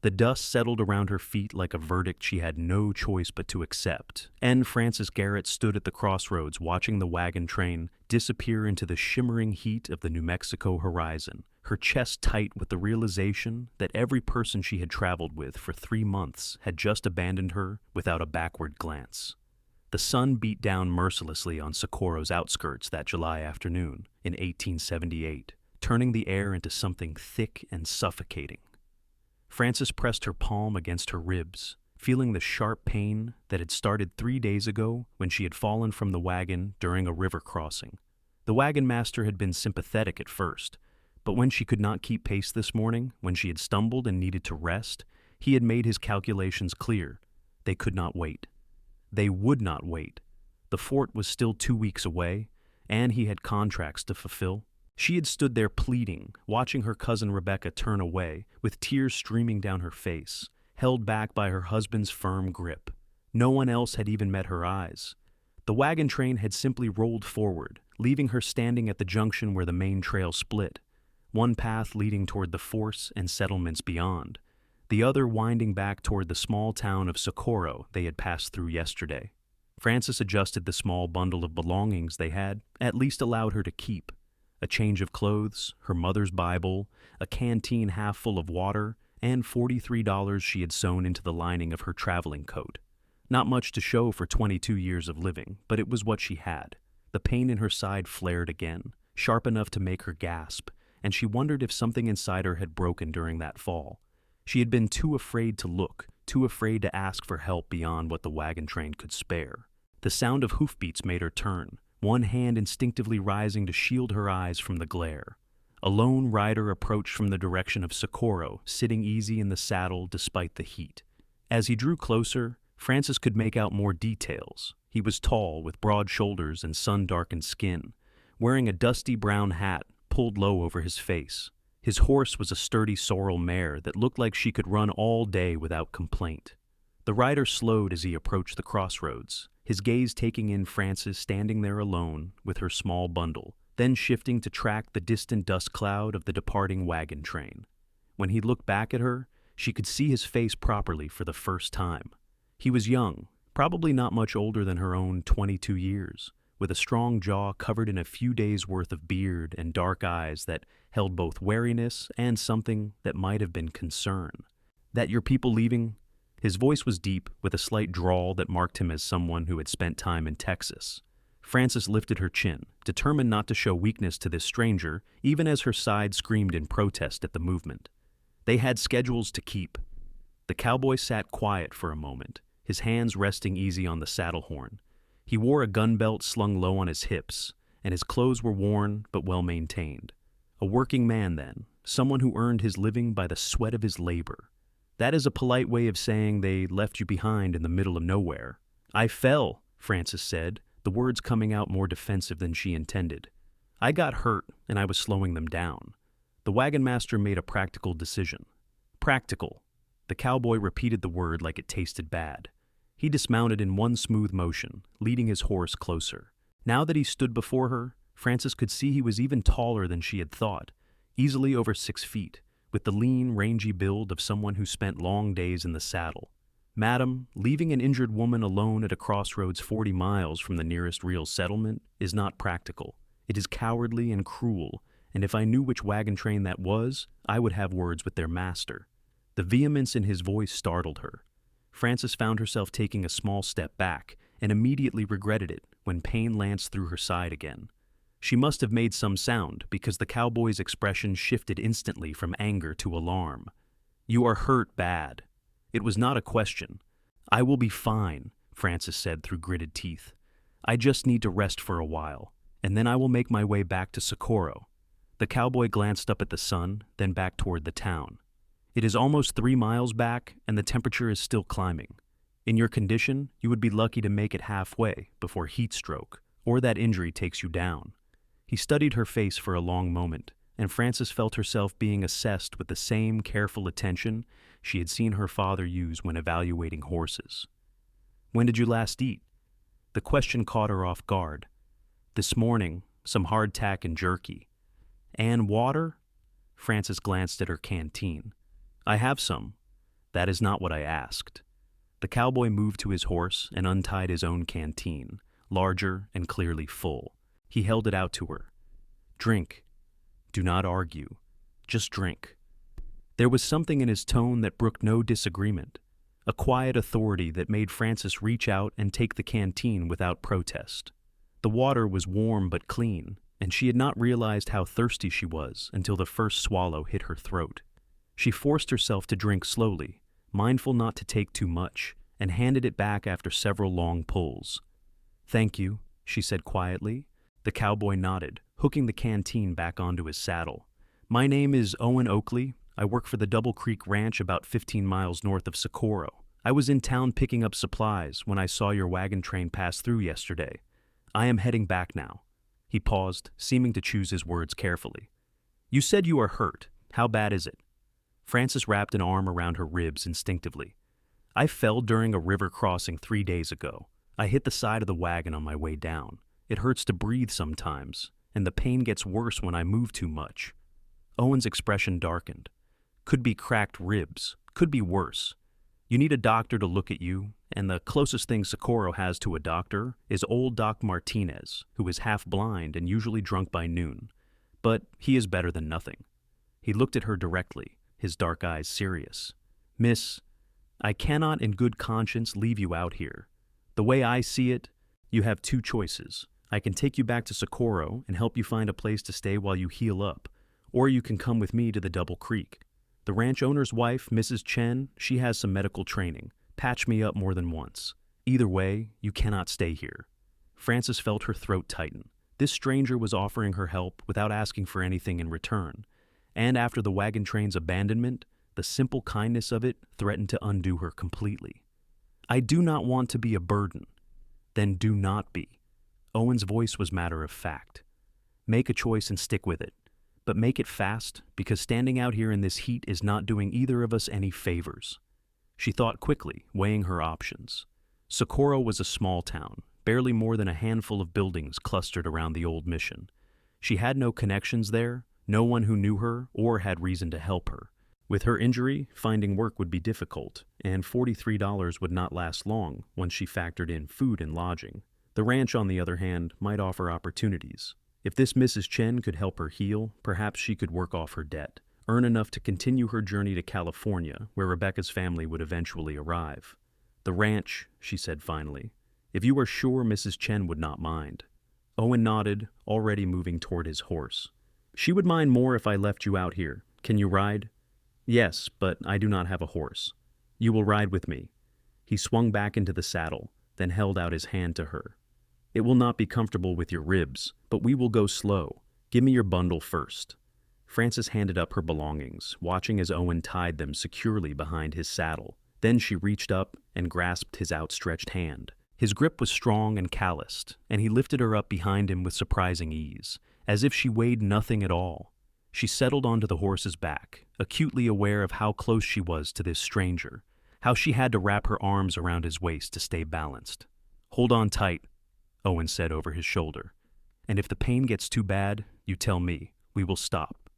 The dust settled around her feet like a verdict she had no choice but to accept, and Frances Garrett stood at the crossroads watching the wagon train disappear into the shimmering heat of the New Mexico horizon, her chest tight with the realization that every person she had traveled with for 3 months had just abandoned her without a backward glance. The sun beat down mercilessly on Socorro's outskirts that July afternoon in 1878, turning the air into something thick and suffocating. Frances pressed her palm against her ribs, feeling the sharp pain that had started 3 days ago when she had fallen from the wagon during a river crossing. The wagon master had been sympathetic at first, but when she could not keep pace this morning, when she had stumbled and needed to rest, he had made his calculations clear. They could not wait. They would not wait. The fort was still 2 weeks away, and he had contracts to fulfill. She had stood there pleading, watching her cousin Rebecca turn away, with tears streaming down her face, held back by her husband's firm grip. No one else had even met her eyes. The wagon train had simply rolled forward, leaving her standing at the junction where the main trail split, one path leading toward the force and settlements beyond, the other winding back toward the small town of Socorro they had passed through yesterday. Frances adjusted the small bundle of belongings they had at least allowed her to keep. A change of clothes, her mother's Bible, a canteen half full of water, and $43 she had sewn into the lining of her traveling coat. Not much to show for 22 years of living, but it was what she had. The pain in her side flared again, sharp enough to make her gasp, and she wondered if something inside her had broken during that fall. She had been too afraid to look, too afraid to ask for help beyond what the wagon train could spare. The sound of hoofbeats made her turn, one hand instinctively rising to shield her eyes from the glare. A lone rider approached from the direction of Socorro, sitting easy in the saddle despite the heat. As he drew closer, Frances could make out more details. He was tall, with broad shoulders and sun-darkened skin, wearing a dusty brown hat pulled low over his face. His horse was a sturdy sorrel mare that looked like she could run all day without complaint. The rider slowed as he approached the crossroads, his gaze taking in Frances standing there alone with her small bundle, then shifting to track the distant dust cloud of the departing wagon train. When he looked back at her, she could see his face properly for the first time. He was young, probably not much older than her own 22 years, with a strong jaw covered in a few days' worth of beard and dark eyes that held both wariness and something that might have been concern. "That your people leaving?" His voice was deep, with a slight drawl that marked him as someone who had spent time in Texas. Frances lifted her chin, determined not to show weakness to this stranger, even as her side screamed in protest at the movement. They had schedules to keep. The cowboy sat quiet for a moment, his hands resting easy on the saddle horn. He wore a gun belt slung low on his hips, and his clothes were worn but well maintained. A working man, then, someone who earned his living by the sweat of his labor. That is a polite way of saying they left you behind in the middle of nowhere. "I fell," Frances said, the words coming out more defensive than she intended. "I got hurt, and I was slowing them down." The wagon master made a practical decision. Practical. The cowboy repeated the word like it tasted bad. He dismounted in one smooth motion, leading his horse closer. Now that he stood before her, Frances could see he was even taller than she had thought, easily over 6 feet, with the lean, rangy build of someone who spent long days in the saddle. "Madam, leaving an injured woman alone at a crossroads 40 miles from the nearest real settlement is not practical. It is cowardly and cruel, and if I knew which wagon train that was, I would have words with their master." The vehemence in his voice startled her. Frances found herself taking a small step back and immediately regretted it when pain lanced through her side again. She must have made some sound because the cowboy's expression shifted instantly from anger to alarm. "You are hurt bad." It was not a question. "I will be fine," Frances said through gritted teeth. "I just need to rest for a while, and then I will make my way back to Socorro." The cowboy glanced up at the sun, then back toward the town. "It is almost 3 miles back, and the temperature is still climbing. In your condition, you would be lucky to make it halfway before heat stroke, or that injury takes you down." He studied her face for a long moment, and Frances felt herself being assessed with the same careful attention she had seen her father use when evaluating horses. "When did you last eat?" The question caught her off guard. "This morning, some hardtack and jerky." "And water?" Frances glanced at her canteen. "I have some." That is not what I asked." The cowboy moved to his horse and untied his own canteen, larger and clearly full. He held it out to her. "Drink. Do not argue. Just drink." There was something in his tone that brooked no disagreement, a quiet authority that made Frances reach out and take the canteen without protest. The water was warm but clean, and she had not realized how thirsty she was until the first swallow hit her throat. She forced herself to drink slowly, mindful not to take too much, and handed it back after several long pulls. "Thank you," she said quietly. The cowboy nodded, hooking the canteen back onto his saddle. "My name is Owen Oakley. I work for the Double Creek Ranch about 15 miles north of Socorro. I was in town picking up supplies when I saw your wagon train pass through yesterday. I am heading back now." He paused, seeming to choose his words carefully. "You said you are hurt. How bad is it?" Frances wrapped an arm around her ribs instinctively. "I fell during a river crossing 3 days ago. I hit the side of the wagon on my way down. It hurts to breathe sometimes, and the pain gets worse when I move too much." Owen's expression darkened. "Could be cracked ribs. Could be worse. You need a doctor to look at you, and the closest thing Socorro has to a doctor is old Doc Martinez, who is half blind and usually drunk by noon. But he is better than nothing." He looked at her directly, his dark eyes serious. "Miss, I cannot in good conscience leave you out here. The way I see it, you have 2 choices. I can take you back to Socorro and help you find a place to stay while you heal up, or you can come with me to the Double Creek. The ranch owner's wife, Mrs. Chen, she has some medical training, patched me up more than once. Either way, you cannot stay here." Frances felt her throat tighten. This stranger was offering her help without asking for anything in return, and after the wagon train's abandonment, the simple kindness of it threatened to undo her completely. "I do not want to be a burden." "Then do not be." Owen's voice was matter of fact. "Make a choice and stick with it. But make it fast, because standing out here in this heat is not doing either of us any favors." She thought quickly, weighing her options. Socorro was a small town, barely more than a handful of buildings clustered around the old mission. She had no connections there, no one who knew her or had reason to help her. With her injury, finding work would be difficult, and $43 would not last long once she factored in food and lodging. The ranch, on the other hand, might offer opportunities. If this Mrs. Chen could help her heal, perhaps she could work off her debt, earn enough to continue her journey to California, where Rebecca's family would eventually arrive. "The ranch," she said finally. "If you are sure Mrs. Chen would not mind." Owen nodded, already moving toward his horse. "She would mind more if I left you out here. Can you ride?" "Yes, but I do not have a horse." "You will ride with me." He swung back into the saddle, then held out his hand to her. "It will not be comfortable with your ribs, but we will go slow. Give me your bundle first." Frances handed up her belongings, watching as Owen tied them securely behind his saddle. Then she reached up and grasped his outstretched hand. His grip was strong and calloused, and he lifted her up behind him with surprising ease, as if she weighed nothing at all. She settled onto the horse's back, acutely aware of how close she was to this stranger, how she had to wrap her arms around his waist to stay balanced. "Hold on tight," Owen said over his shoulder. "And if the pain gets too bad, you tell me. We will stop."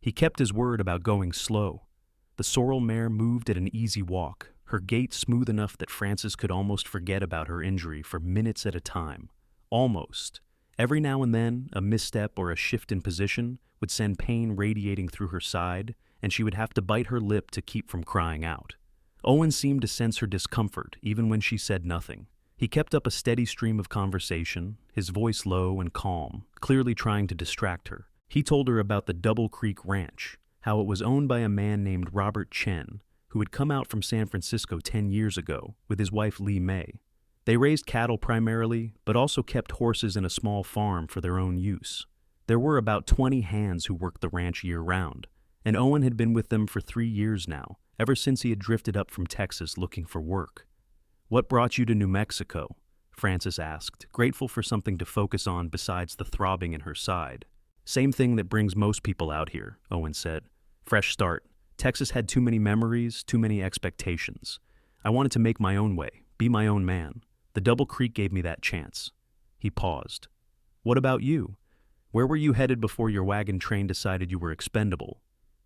He kept his word about going slow. The sorrel mare moved at an easy walk, her gait smooth enough that Frances could almost forget about her injury for minutes at a time. Almost. Every now and then, a misstep or a shift in position would send pain radiating through her side, and she would have to bite her lip to keep from crying out. Owen seemed to sense her discomfort even when she said nothing. He kept up a steady stream of conversation, his voice low and calm, clearly trying to distract her. He told her about the Double Creek Ranch, how it was owned by a man named Robert Chen, who had come out from San Francisco 10 years ago with his wife Lee May. They raised cattle primarily, but also kept horses in a small farm for their own use. There were about 20 hands who worked the ranch year-round, and Owen had been with them for 3 years now, ever since he had drifted up from Texas looking for work. "What brought you to New Mexico?" Frances asked, grateful for something to focus on besides the throbbing in her side. "Same thing that brings most people out here," Owen said. "Fresh start. Texas had too many memories, too many expectations. I wanted to make my own way, be my own man. The Double Creek gave me that chance." He paused. "What about you? Where were you headed before your wagon train decided you were expendable?"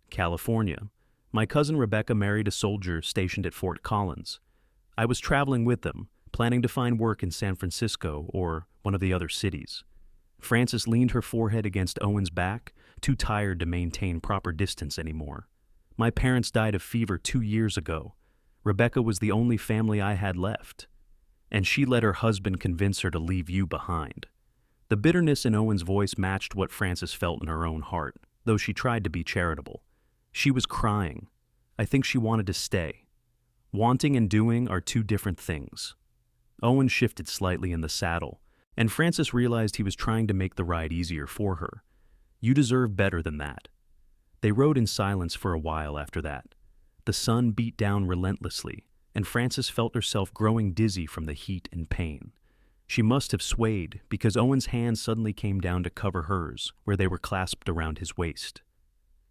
"California. My cousin Rebecca married a soldier stationed at Fort Collins. I was traveling with them, planning to find work in San Francisco or one of the other cities. Frances leaned her forehead against Owen's back, too tired to maintain proper distance anymore. My parents died of fever 2 years ago. Rebecca was the only family I had left. And she let her husband convince her to leave you behind. The bitterness in Owen's voice matched what Frances felt in her own heart, though she tried to be charitable. She was crying. I think she wanted to stay. Wanting and doing are two different things. Owen shifted slightly in the saddle, and Frances realized he was trying to make the ride easier for her. You deserve better than that. They rode in silence for a while after that. The sun beat down relentlessly, and Frances felt herself growing dizzy from the heat and pain. She must have swayed because Owen's hand suddenly came down to cover hers, where they were clasped around his waist.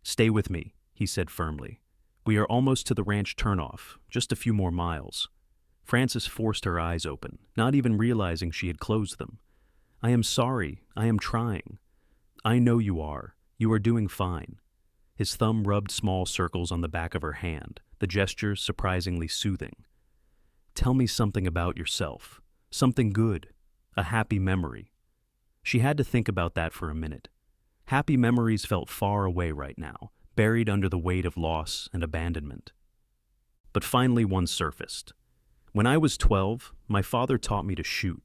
"Stay with me," he said firmly. "We are almost to the ranch turnoff, just a few more miles." Frances forced her eyes open, not even realizing she had closed them. "I am sorry. I am trying." "I know you are. You are doing fine." His thumb rubbed small circles on the back of her hand, the gesture surprisingly soothing. "Tell me something about yourself. Something good. A happy memory." She had to think about that for a minute. Happy memories felt far away right now, buried under the weight of loss and abandonment. But finally one surfaced. "When I was 12, my father taught me to shoot.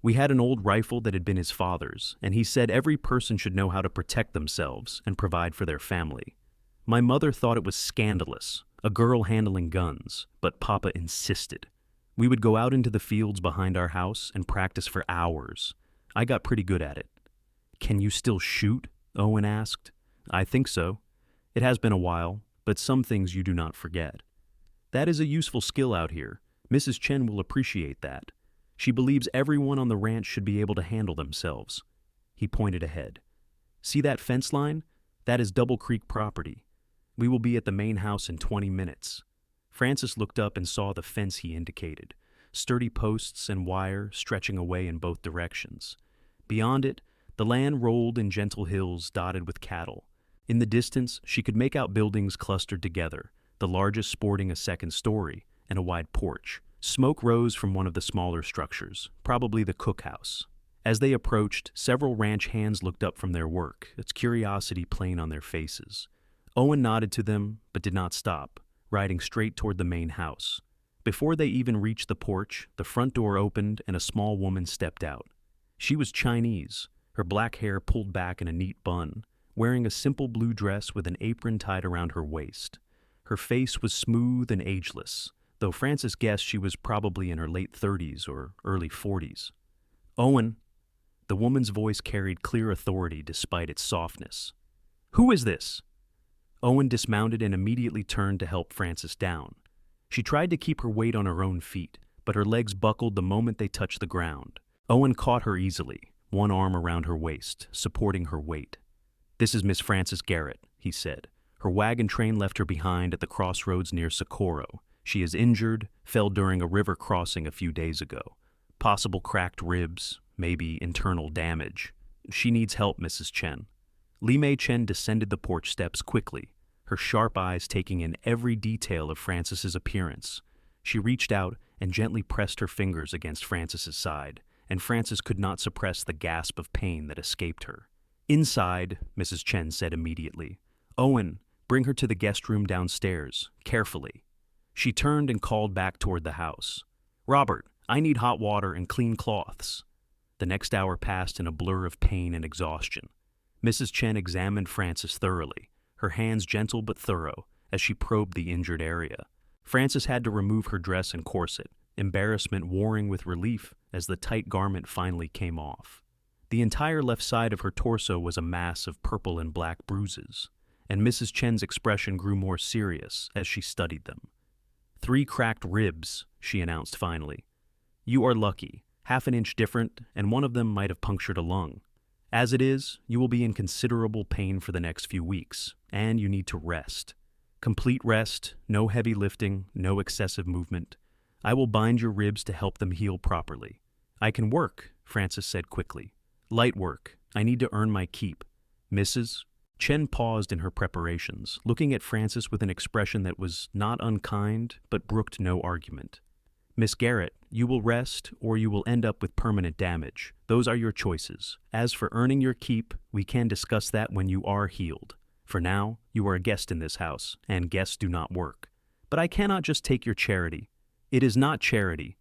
We had an old rifle that had been his father's, and he said every person should know how to protect themselves and provide for their family. My mother thought it was scandalous, a girl handling guns, but Papa insisted. We would go out into the fields behind our house and practice for hours. I got pretty good at it." "Can you still shoot?" Owen asked. "I think so. It has been a while, but some things you do not forget. That is a useful skill out here. Mrs. Chen will appreciate that. She believes everyone on the ranch should be able to handle themselves." He pointed ahead. "See that fence line? That is Double Creek property. We will be at the main house in 20 minutes. Frances looked up and saw the fence he indicated, sturdy posts and wire stretching away in both directions. Beyond it, the land rolled in gentle hills dotted with cattle. In the distance, she could make out buildings clustered together, the largest sporting a second story and a wide porch. Smoke rose from one of the smaller structures, probably the cookhouse. As they approached, several ranch hands looked up from their work, its curiosity plain on their faces. Owen nodded to them, but did not stop, riding straight toward the main house. Before they even reached the porch, the front door opened and a small woman stepped out. She was Chinese, her black hair pulled back in a neat bun, wearing a simple blue dress with an apron tied around her waist. Her face was smooth and ageless, though Frances guessed she was probably in her late 30s or early 40s. "Owen." The woman's voice carried clear authority despite its softness. "Who is this?" Owen dismounted and immediately turned to help Frances down. She tried to keep her weight on her own feet, but her legs buckled the moment they touched the ground. Owen caught her easily, one arm around her waist, supporting her weight. "This is Miss Frances Garrett," he said. "Her wagon train left her behind at the Crossroads near Socorro. She is injured, fell during a river crossing a few days ago. Possible cracked ribs, maybe internal damage. She needs help, Mrs. Chen." Li Mei Chen descended the porch steps quickly, her sharp eyes taking in every detail of Frances's appearance. She reached out and gently pressed her fingers against Frances's side, and Frances could not suppress the gasp of pain that escaped her. "Inside," Mrs. Chen said immediately. "Owen, bring her to the guest room downstairs, carefully." She turned and called back toward the house. "Robert, I need hot water and clean cloths." The next hour passed in a blur of pain and exhaustion. Mrs. Chen examined Frances thoroughly, her hands gentle but thorough, as she probed the injured area. Frances had to remove her dress and corset, embarrassment warring with relief as the tight garment finally came off. The entire left side of her torso was a mass of purple and black bruises, and Mrs. Chen's expression grew more serious as she studied them. "3 cracked ribs," she announced finally. "You are lucky, half an inch different, and one of them might have punctured a lung. As it is, you will be in considerable pain for the next few weeks, and you need to rest. Complete rest, no heavy lifting, no excessive movement. I will bind your ribs to help them heal properly." "I can work," Frances said quickly. "Light work. I need to earn my keep. Mrs. Chen paused in her preparations, looking at Frances with an expression that was not unkind, but brooked no argument. Miss Garrett, you will rest, or you will end up with permanent damage. Those are your choices. As for earning your keep, we can discuss that when you are healed. For now, you are a guest in this house, and guests do not work. But I cannot just take your charity. It is not charity.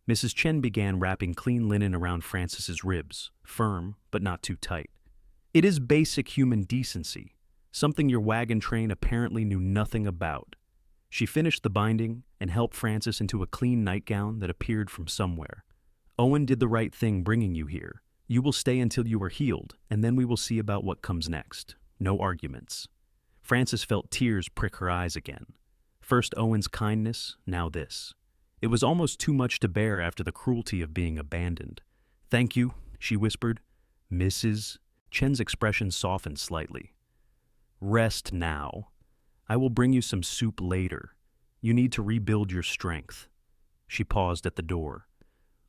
Mrs. Chen began wrapping clean linen around Frances's ribs, firm, but not too tight. It is basic human decency, something your wagon train apparently knew nothing about. She finished the binding and helped Frances into a clean nightgown that appeared from somewhere. Owen did the right thing bringing you here. You will stay until you are healed, and then we will see about what comes next. No arguments. Frances felt tears prick her eyes again. First Owen's kindness, now this. It was almost too much to bear after the cruelty of being abandoned. "Thank you," she whispered. "Mrs." Chen's expression softened slightly. "Rest now. I will bring you some soup later. You need to rebuild your strength." She paused at the door.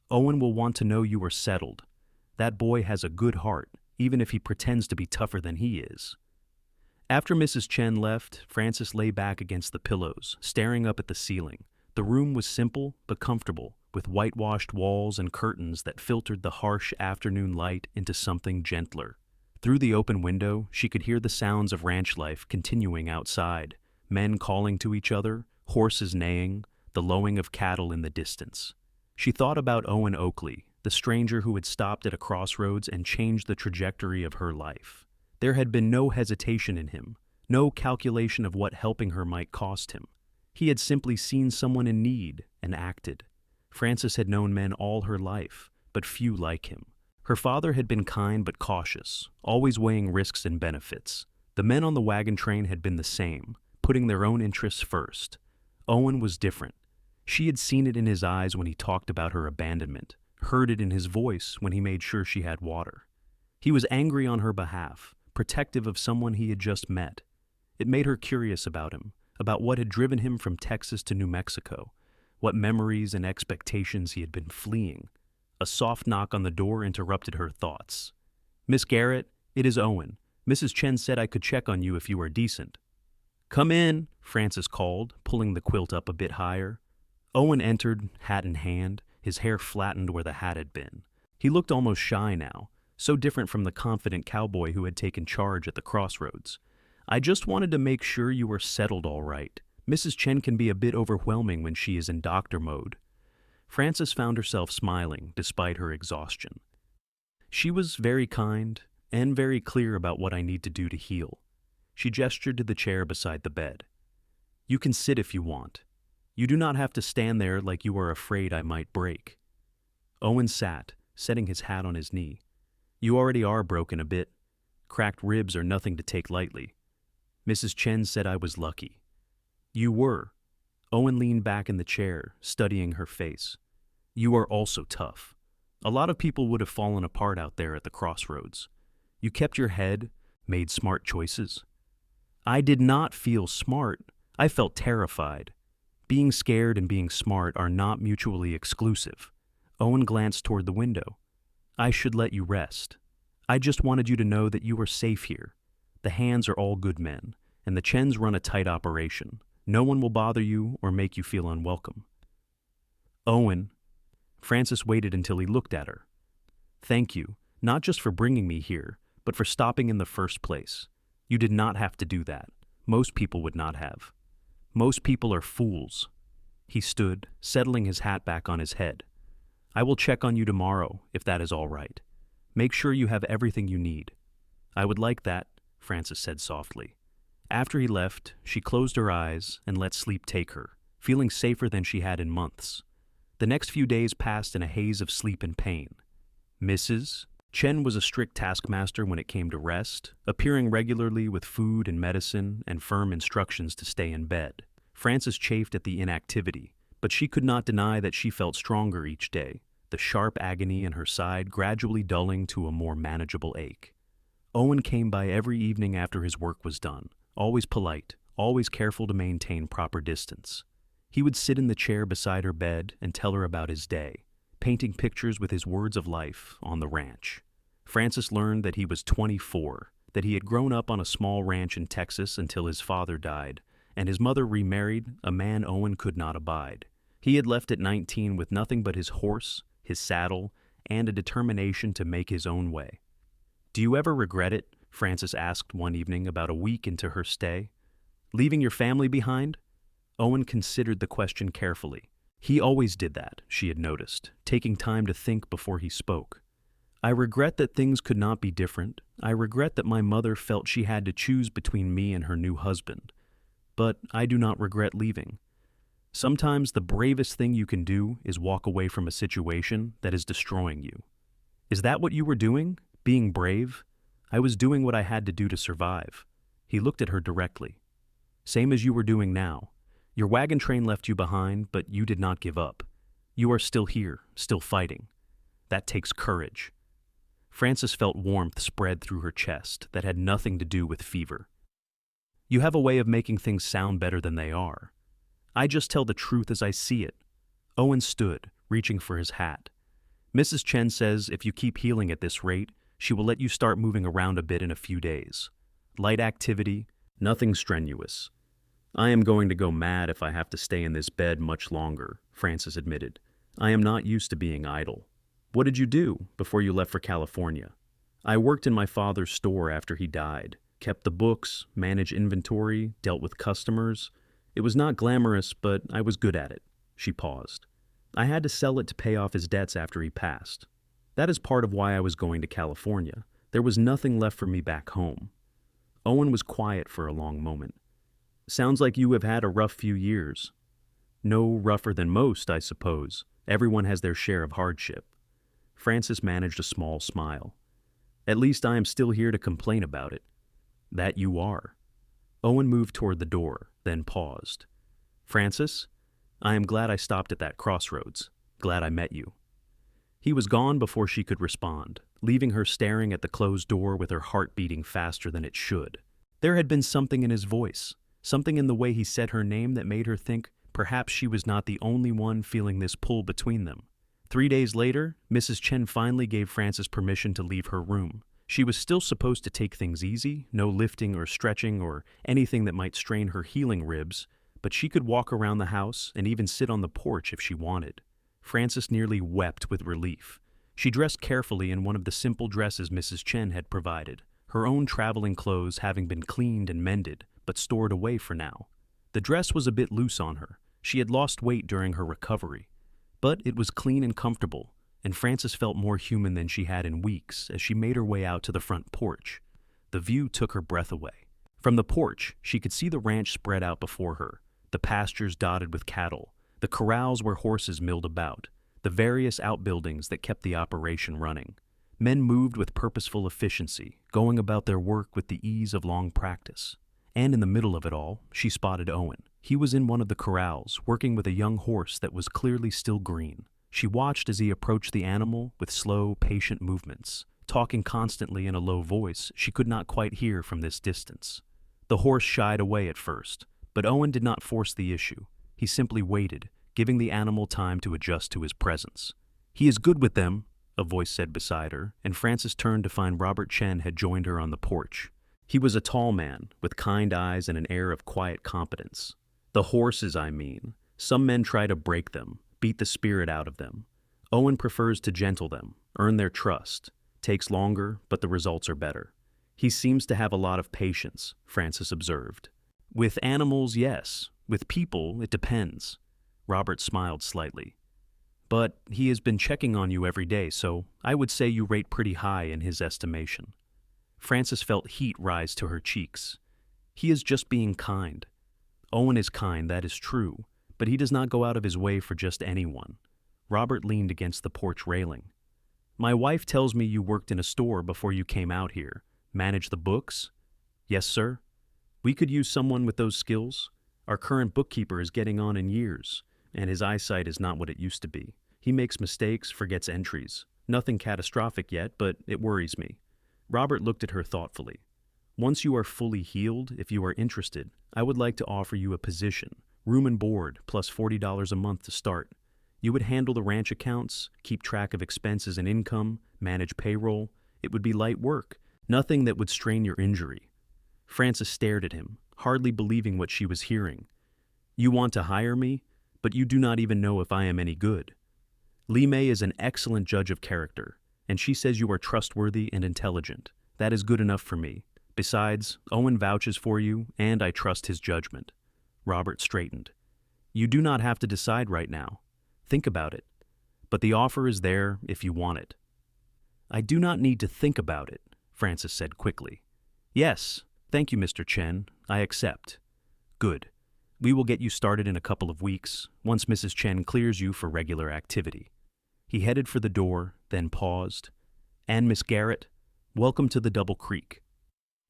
"Owen will want to know you are settled. That boy has a good heart, even if he pretends to be tougher than he is." After Mrs. Chen left, Frances lay back against the pillows, staring up at the ceiling. The room was simple but comfortable, with whitewashed walls and curtains that filtered the harsh afternoon light into something gentler. Through the open window, she could hear the sounds of ranch life continuing outside, men calling to each other, horses neighing, the lowing of cattle in the distance. She thought about Owen Oakley, the stranger who had stopped at a crossroads and changed the trajectory of her life. There had been no hesitation in him, no calculation of what helping her might cost him. He had simply seen someone in need and acted. Frances had known men all her life, but few like him. Her father had been kind but cautious, always weighing risks and benefits. The men on the wagon train had been the same, putting their own interests first. Owen was different. She had seen it in his eyes when he talked about her abandonment, heard it in his voice when he made sure she had water. He was angry on her behalf, protective of someone he had just met. It made her curious about him, about what had driven him from Texas to New Mexico, what memories and expectations he had been fleeing. A soft knock on the door interrupted her thoughts. "Miss Garrett, it is Owen. Mrs. Chen said I could check on you if you are decent." "Come in," Frances called, pulling the quilt up a bit higher. Owen entered, hat in hand, his hair flattened where the hat had been. He looked almost shy now, so different from the confident cowboy who had taken charge at the Crossroads. "I just wanted to make sure you were settled all right. Mrs. Chen can be a bit overwhelming when she is in doctor mode." Frances found herself smiling despite her exhaustion. "She was very kind and very clear about what I need to do to heal." She gestured to the chair beside the bed. "You can sit if you want. You do not have to stand there like you are afraid I might break." Owen sat, setting his hat on his knee. "You already are broken a bit. Cracked ribs are nothing to take lightly. Mrs. Chen said I was lucky." "You were." Owen leaned back in the chair, studying her face. "You are also tough. A lot of people would have fallen apart out there at the Crossroads. You kept your head, made smart choices." "I did not feel smart. I felt terrified. Being scared and being smart are not mutually exclusive." Owen glanced toward the window. "I should let you rest. I just wanted you to know that you are safe here. The Hands are all good men, and the Chens run a tight operation. No one will bother you or make you feel unwelcome." "Owen." Frances waited until he looked at her. "Thank you, not just for bringing me here, but for stopping in the first place. You did not have to do that. Most people would not have. Most people are fools." He stood, settling his hat back on his head. "I will check on you tomorrow, if that is all right. Make sure you have everything you need." "I would like that," Frances said softly. After he left, she closed her eyes and let sleep take her, feeling safer than she had in months. The next few days passed in a haze of sleep and pain. Mrs. Chen was a strict taskmaster when it came to rest, appearing regularly with food and medicine and firm instructions to stay in bed. Frances chafed at the inactivity, but she could not deny that she felt stronger each day, the sharp agony in her side gradually dulling to a more manageable ache. Owen came by every evening after his work was done, always polite, always careful to maintain proper distance. He would sit in the chair beside her bed and tell her about his day, painting pictures with his words of life on the ranch. Frances learned that he was 24, that he had grown up on a small ranch in Texas until his father died, and his mother remarried a man Owen could not abide. He had left at 19 with nothing but his horse, his saddle, and a determination to make his own way. "Do you ever regret it?" Frances asked one evening about a week into her stay. "Leaving your family behind?" Owen considered the question carefully. He always did that, she had noticed, taking time to think before he spoke. "I regret that things could not be different. I regret that my mother felt she had to choose between me and her new husband. But I do not regret leaving. Sometimes the bravest thing you can do is walk away from a situation that is destroying you." "Is that what you were doing? Being brave?" "I was doing what I had to do to survive." He looked at her directly. "Same as you were doing now. Your wagon train left you behind, but you did not give up. You are still here, still fighting. That takes courage." Frances felt warmth spread through her chest that had nothing to do with fever. "You have a way of making things sound better than they are. I just tell the truth as I see it." Owen stood, reaching for his hat. "Mrs. Chen says if you keep healing at this rate, she will let you start moving around a bit in a few days. Light activity, nothing strenuous." "I am going to go mad if I have to stay in this bed much longer," Frances admitted. "I am not used to being idle." "What did you do before you left for California?" "I worked in my father's store after he died. Kept the books, managed inventory, dealt with customers. It was not glamorous, but I was good at it." She paused. "I had to sell it to pay off his debts after he passed. That is part of why I was going to California. There was nothing left for me back home." Owen was quiet for a long moment. "Sounds like you have had a rough few years." "No rougher than most, I suppose. Everyone has their share of hardship." Frances managed a small smile. "At least I am still here to complain about it." "That you are." Owen moved toward the door, then paused. "Frances, I am glad I stopped at that crossroads. Glad I met you." He was gone before she could respond, leaving her staring at the closed door with her heart beating faster than it should. There had been something in his voice, something in the way he said her name that made her think perhaps she was not the only one feeling this pull between them. 3 days later, Mrs. Chen finally gave Frances permission to leave her room. She was still supposed to take things easy, no lifting or stretching or anything that might strain her healing ribs, but she could walk around the house and even sit on the porch if she wanted. Frances nearly wept with relief. She dressed carefully in one of the simple dresses Mrs. Chen had provided, her own traveling clothes having been cleaned and mended, but stored away for now. The dress was a bit loose on her. She had lost weight during her recovery. But it was clean and comfortable, and Frances felt more human than she had in weeks as she made her way out to the front porch. The view took her breath away. From the porch, she could see the ranch spread out before her, the pastures dotted with cattle, the corrals where horses milled about, the various outbuildings that kept the operation running. Men moved with purposeful efficiency, going about their work with the ease of long practice. And in the middle of it all, she spotted Owen. He was in one of the corrals, working with a young horse that was clearly still green. She watched as he approached the animal with slow, patient movements, talking constantly in a low voice she could not quite hear from this distance. The horse shied away at first, but Owen did not force the issue. He simply waited, giving the animal time to adjust to his presence. "He is good with them," a voice said beside her, and Frances turned to find Robert Chen had joined her on the porch. He was a tall man, with kind eyes and an air of quiet competence. "The horses, I mean. Some men try to break them, beat the spirit out of them. Owen prefers to gentle them, earn their trust. Takes longer, but the results are better. He seems to have a lot of patience," Frances observed. "With animals, yes. With people, it depends." Robert smiled slightly. "But he has been checking on you every day, so I would say you rate pretty high in his estimation." Frances felt heat rise to her cheeks. "He is just being kind." "Owen is kind, that is true, but he does not go out of his way for just anyone." Robert leaned against the porch railing. "My wife tells me you worked in a store before you came out here. Managed the books?" "Yes, sir." "We could use someone with those skills. Our current bookkeeper is getting on in years, and his eyesight is not what it used to be. He makes mistakes, forgets entries. Nothing catastrophic yet, but it worries me." Robert looked at her thoughtfully. "Once you are fully healed, if you are interested, I would like to offer you a position, room and board, plus $40 a month to start. You would handle the ranch accounts, keep track of expenses and income, manage payroll. It would be light work, Nothing that would strain your injury. Frances stared at him, hardly believing what she was hearing. You want to hire me, but you do not even know if I am any good. Li Mei is an excellent judge of character, and she says you are trustworthy and intelligent. That is good enough for me. Besides, Owen vouches for you, and I trust his judgment. Robert straightened. You do not have to decide right now. Think about it. But the offer is there if you want it. I do not need to think about it, Frances said quickly. Yes, thank you, Mr. Chen. I accept. Good. We will get you started in a couple of weeks, once Mrs. Chen clears you for regular activity. He headed for the door, then paused. And Miss Garrett, welcome to the Double Creek.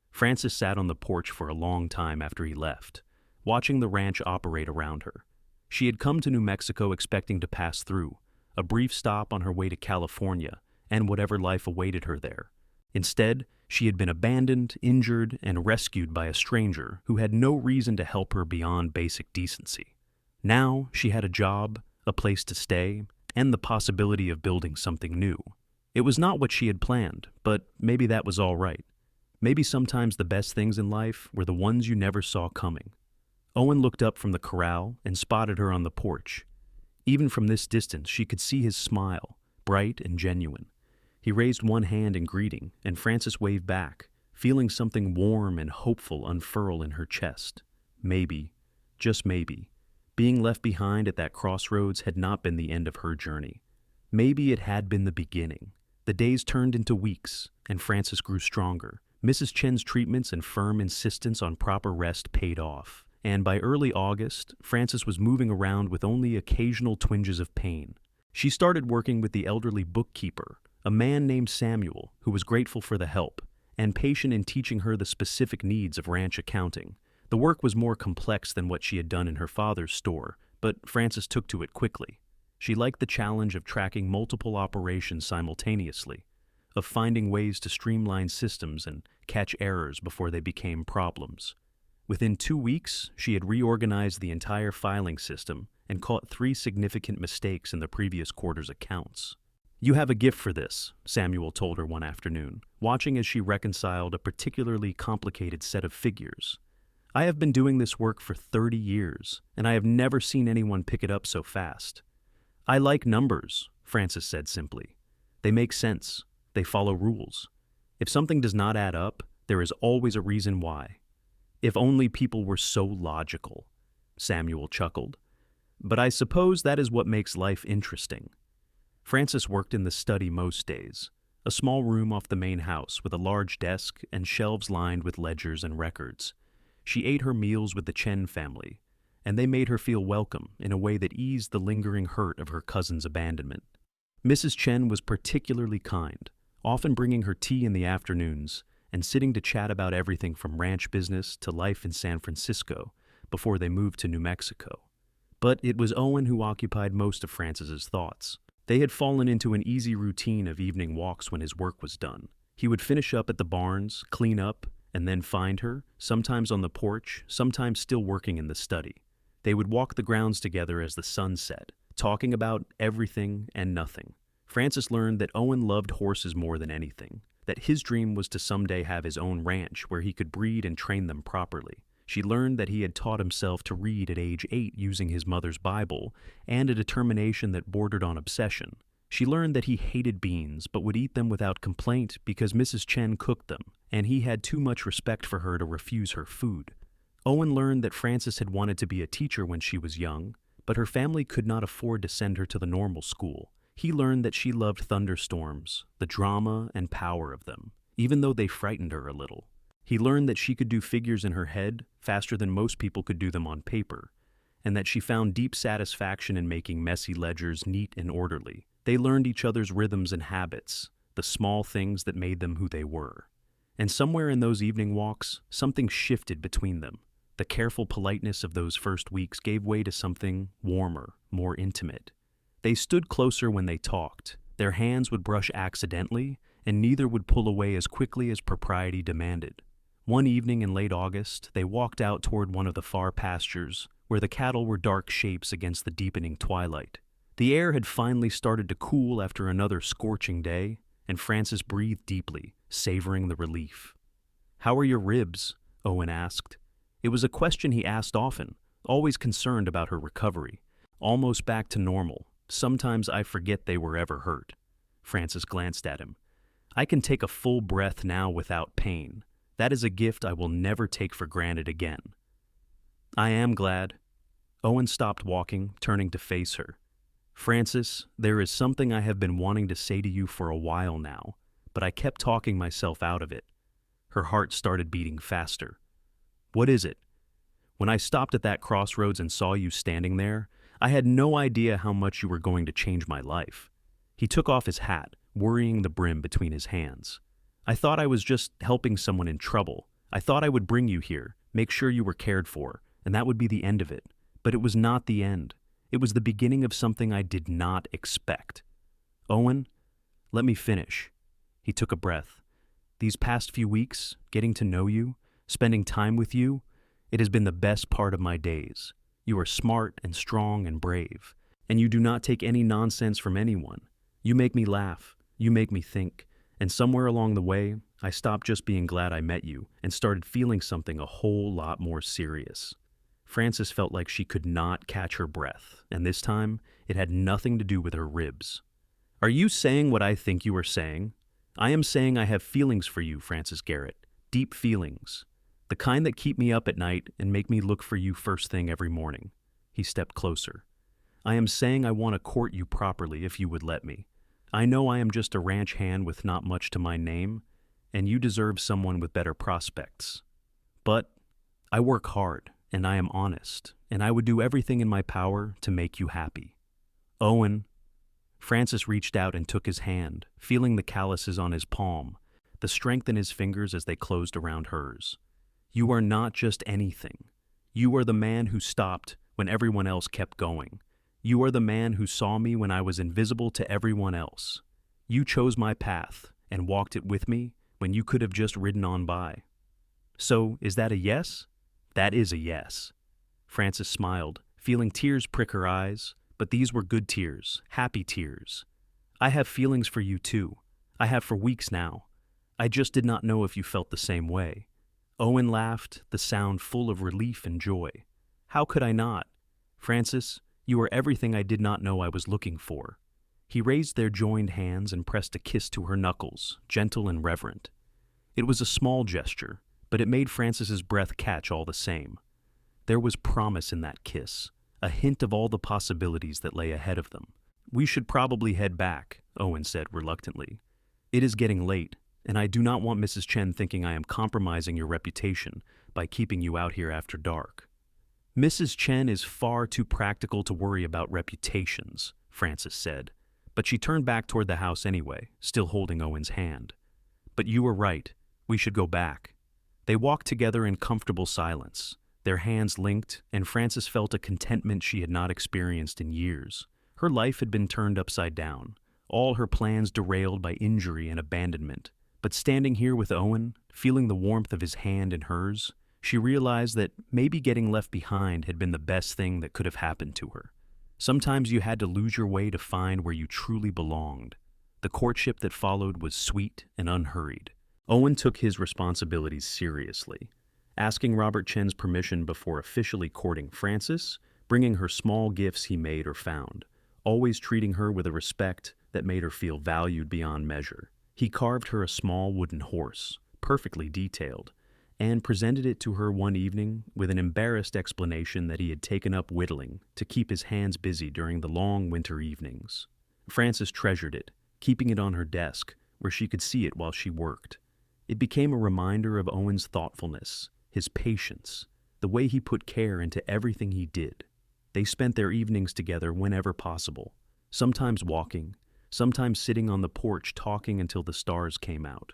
Frances sat on the porch for a long time after he left, watching the ranch operate around her. She had come to New Mexico expecting to pass through, a brief stop on her way to California, and whatever life awaited her there. Instead, she had been abandoned, injured, and rescued by a stranger who had no reason to help her beyond basic decency. Now, she had a job, a place to stay, and the possibility of building something new. It was not what she had planned, but maybe that was all right. Maybe sometimes the best things in life were the ones you never saw coming. Owen looked up from the corral and spotted her on the porch. Even from this distance, she could see his smile, bright and genuine. He raised one hand in greeting, and Frances waved back, feeling something warm and hopeful unfurl in her chest. Maybe, just maybe, being left behind at that crossroads had not been the end of her journey. Maybe it had been the beginning. The days turned into weeks, and Frances grew stronger. Mrs. Chen's treatments and firm insistence on proper rest paid off, and by early August, Frances was moving around with only occasional twinges of pain. She started working with the elderly bookkeeper, a man named Samuel, who was grateful for the help, and patient in teaching her the specific needs of ranch accounting. The work was more complex than what she had done in her father's store, but Frances took to it quickly. She liked the challenge of tracking multiple operations simultaneously, of finding ways to streamline systems and catch errors before they became problems. Within 2 weeks, she had reorganized the entire filing system and caught 3 significant mistakes in the previous quarter's accounts. You have a gift for this, Samuel told her one afternoon, watching as she reconciled a particularly complicated set of figures. I have been doing this work for 30 years, and I have never seen anyone pick it up so fast. I like numbers, Frances said simply. They make sense. They follow rules. If something does not add up, there is always a reason why. If only people were so logical, Samuel chuckled. But I suppose that is what makes life interesting. Frances worked in the study most days, a small room off the main house with a large desk and shelves lined with ledgers and records. She ate her meals with the Chen family, and they made her feel welcome in a way that eased the lingering hurt of her cousin's abandonment. Mrs. Chen was particularly kind, often bringing her tea in the afternoons and sitting to chat about everything from ranch business to life in San Francisco before they moved to New Mexico. But it was Owen who occupied most of Frances's thoughts. They had fallen into an easy routine of evening walks when his work was done. He would finish up at the barns, clean up, and then find her, sometimes on the porch, sometimes still working in the study. They would walk the grounds together as the sun set, talking about everything and nothing. Frances learned that Owen loved horses more than anything, that his dream was to someday have his own ranch where he could breed and train them properly. She learned that he had taught himself to read at age 8 using his mother's Bible, and a determination that bordered on obsession. She learned that he hated beans but would eat them without complaint because Mrs. Chen cooked them, and he had too much respect for her to refuse her food. Owen learned that Frances had wanted to be a teacher when she was young, but her family could not afford to send her to the normal school. He learned that she loved thunderstorms, the drama and power of them, even though they frightened her a little. He learned that she could do figures in her head faster than most people could do them on paper, and that she found deep satisfaction in making messy ledgers neat and orderly. They learned each other's rhythms and habits, the small things that made them who they were. And somewhere in those evening walks, something shifted between them. The careful politeness of those first weeks gave way to something warmer, more intimate. They stood closer when they talked. Their hands would brush accidentally, and neither would pull away as quickly as propriety demanded. One evening in late August, they walked out toward one of the far pastures, where the cattle were dark shapes against the deepening twilight. The air had finally started to cool after another scorching day, and Frances breathed deeply, savoring the relief. "How are your ribs?" Owen asked. It was a question he asked often, always concerned about her recovery. "Almost back to normal. Sometimes I forget they were ever hurt." Francis glanced at him. "I can take a full breath now without pain. That is a gift I will never take for granted again." "I am glad." Owen stopped walking, turning to face her. "Francis, there is something I have been wanting to say to you for a while now, but I kept talking myself out of it." Her heart started beating faster. "What is it?" "When I stopped at that crossroads and saw you standing there, I had no idea how much you were going to change my life." He took off his hat, worrying the brim between his hands. "I thought I was just helping someone in trouble. I thought I would bring you here, make sure you were cared for, and that would be the end of it. But it was not the end. It was the beginning of something I did not expect." "Owen, let me finish." He took a breath. "These past few weeks, getting to know you, spending time with you, it has been the best part of my days. You are smart and strong and brave, and you do not take any nonsense from anyone. You make me laugh, you make me think, and somewhere along the way, I stopped just being glad I met you and started feeling something a whole lot more serious." Francis felt like she could not catch her breath, and this time, it had nothing to do with her ribs. "Are you saying what I think you are saying?" "I am saying I have feelings for you, Francis Garrett, deep feelings. The kind that keep me up at night and make me look for you first thing every morning." He stepped closer. "I am saying I want to court you properly if you would let me. I know I am just a ranch hand with not much to my name, and you deserve someone with better prospects. But I work hard, and I am honest, and I would do everything in my power to make you happy." "Owen." Francis reached out and took his hand, feeling the calluses on his palm, the strength in his fingers as they closed around hers. "You are not just anything. You are the man who stopped when everyone else kept going. You are the man who saw me when I was invisible to everyone else. You chose my path and walked it with me when you could have just ridden on by." "So, is that a yes?" "That is a yes." Francis smiled, feeling tears prick her eyes, but these were good tears, happy tears. "I have feelings for you too. I have for weeks now. I just did not know if you felt the same way." Owen laughed, the sound full of relief and joy. "How could I not? Francis, you are everything I did not know I was looking for." He raised their joined hands and pressed a kiss to her knuckles, gentle and reverent. It was a small gesture, but it made Francis's breath catch all the same. There was promise in that kiss, a hint of all the possibilities that lay ahead of them. "We should probably head back," Owen said reluctantly. "It is getting late, and I do not want Mrs. Chen thinking I am compromising your reputation by keeping you out here after dark." "Mrs. Chen is far too practical to worry about reputations," Francis said, but she turned back toward the house anyway, still holding Owen's hand. "But you were right. We should go back." They walked together in comfortable silence, their hands linked, and Francis felt a contentment she had not experienced in years. Her life had been turned upside down, all her plans derailed by injury and abandonment. But standing here with Owen, feeling the warmth of his hand in hers, she realized that maybe getting left behind had been the best thing that could have happened to her. Sometimes you had to lose your way to find where you truly belonged. The courtship that followed was sweet and unhurried. Owen took his responsibilities seriously, asking Robert Chen's permission before officially courting Francis, bringing her small gifts he made or found, always treating her with a respect that made her feel valued beyond measure. He carved her a small wooden horse, perfectly detailed, and presented it to her one evening with an embarrassed explanation that he had taken up whittling to keep his hands busy during the long winter evenings. Francis treasured it, keeping it on her desk where she could see it while she worked. It became a reminder of Owen's thoughtfulness, his patience, the way he put care into everything he did. They spent their evenings together whenever possible, sometimes walking, sometimes sitting on the porch talking until the stars came out.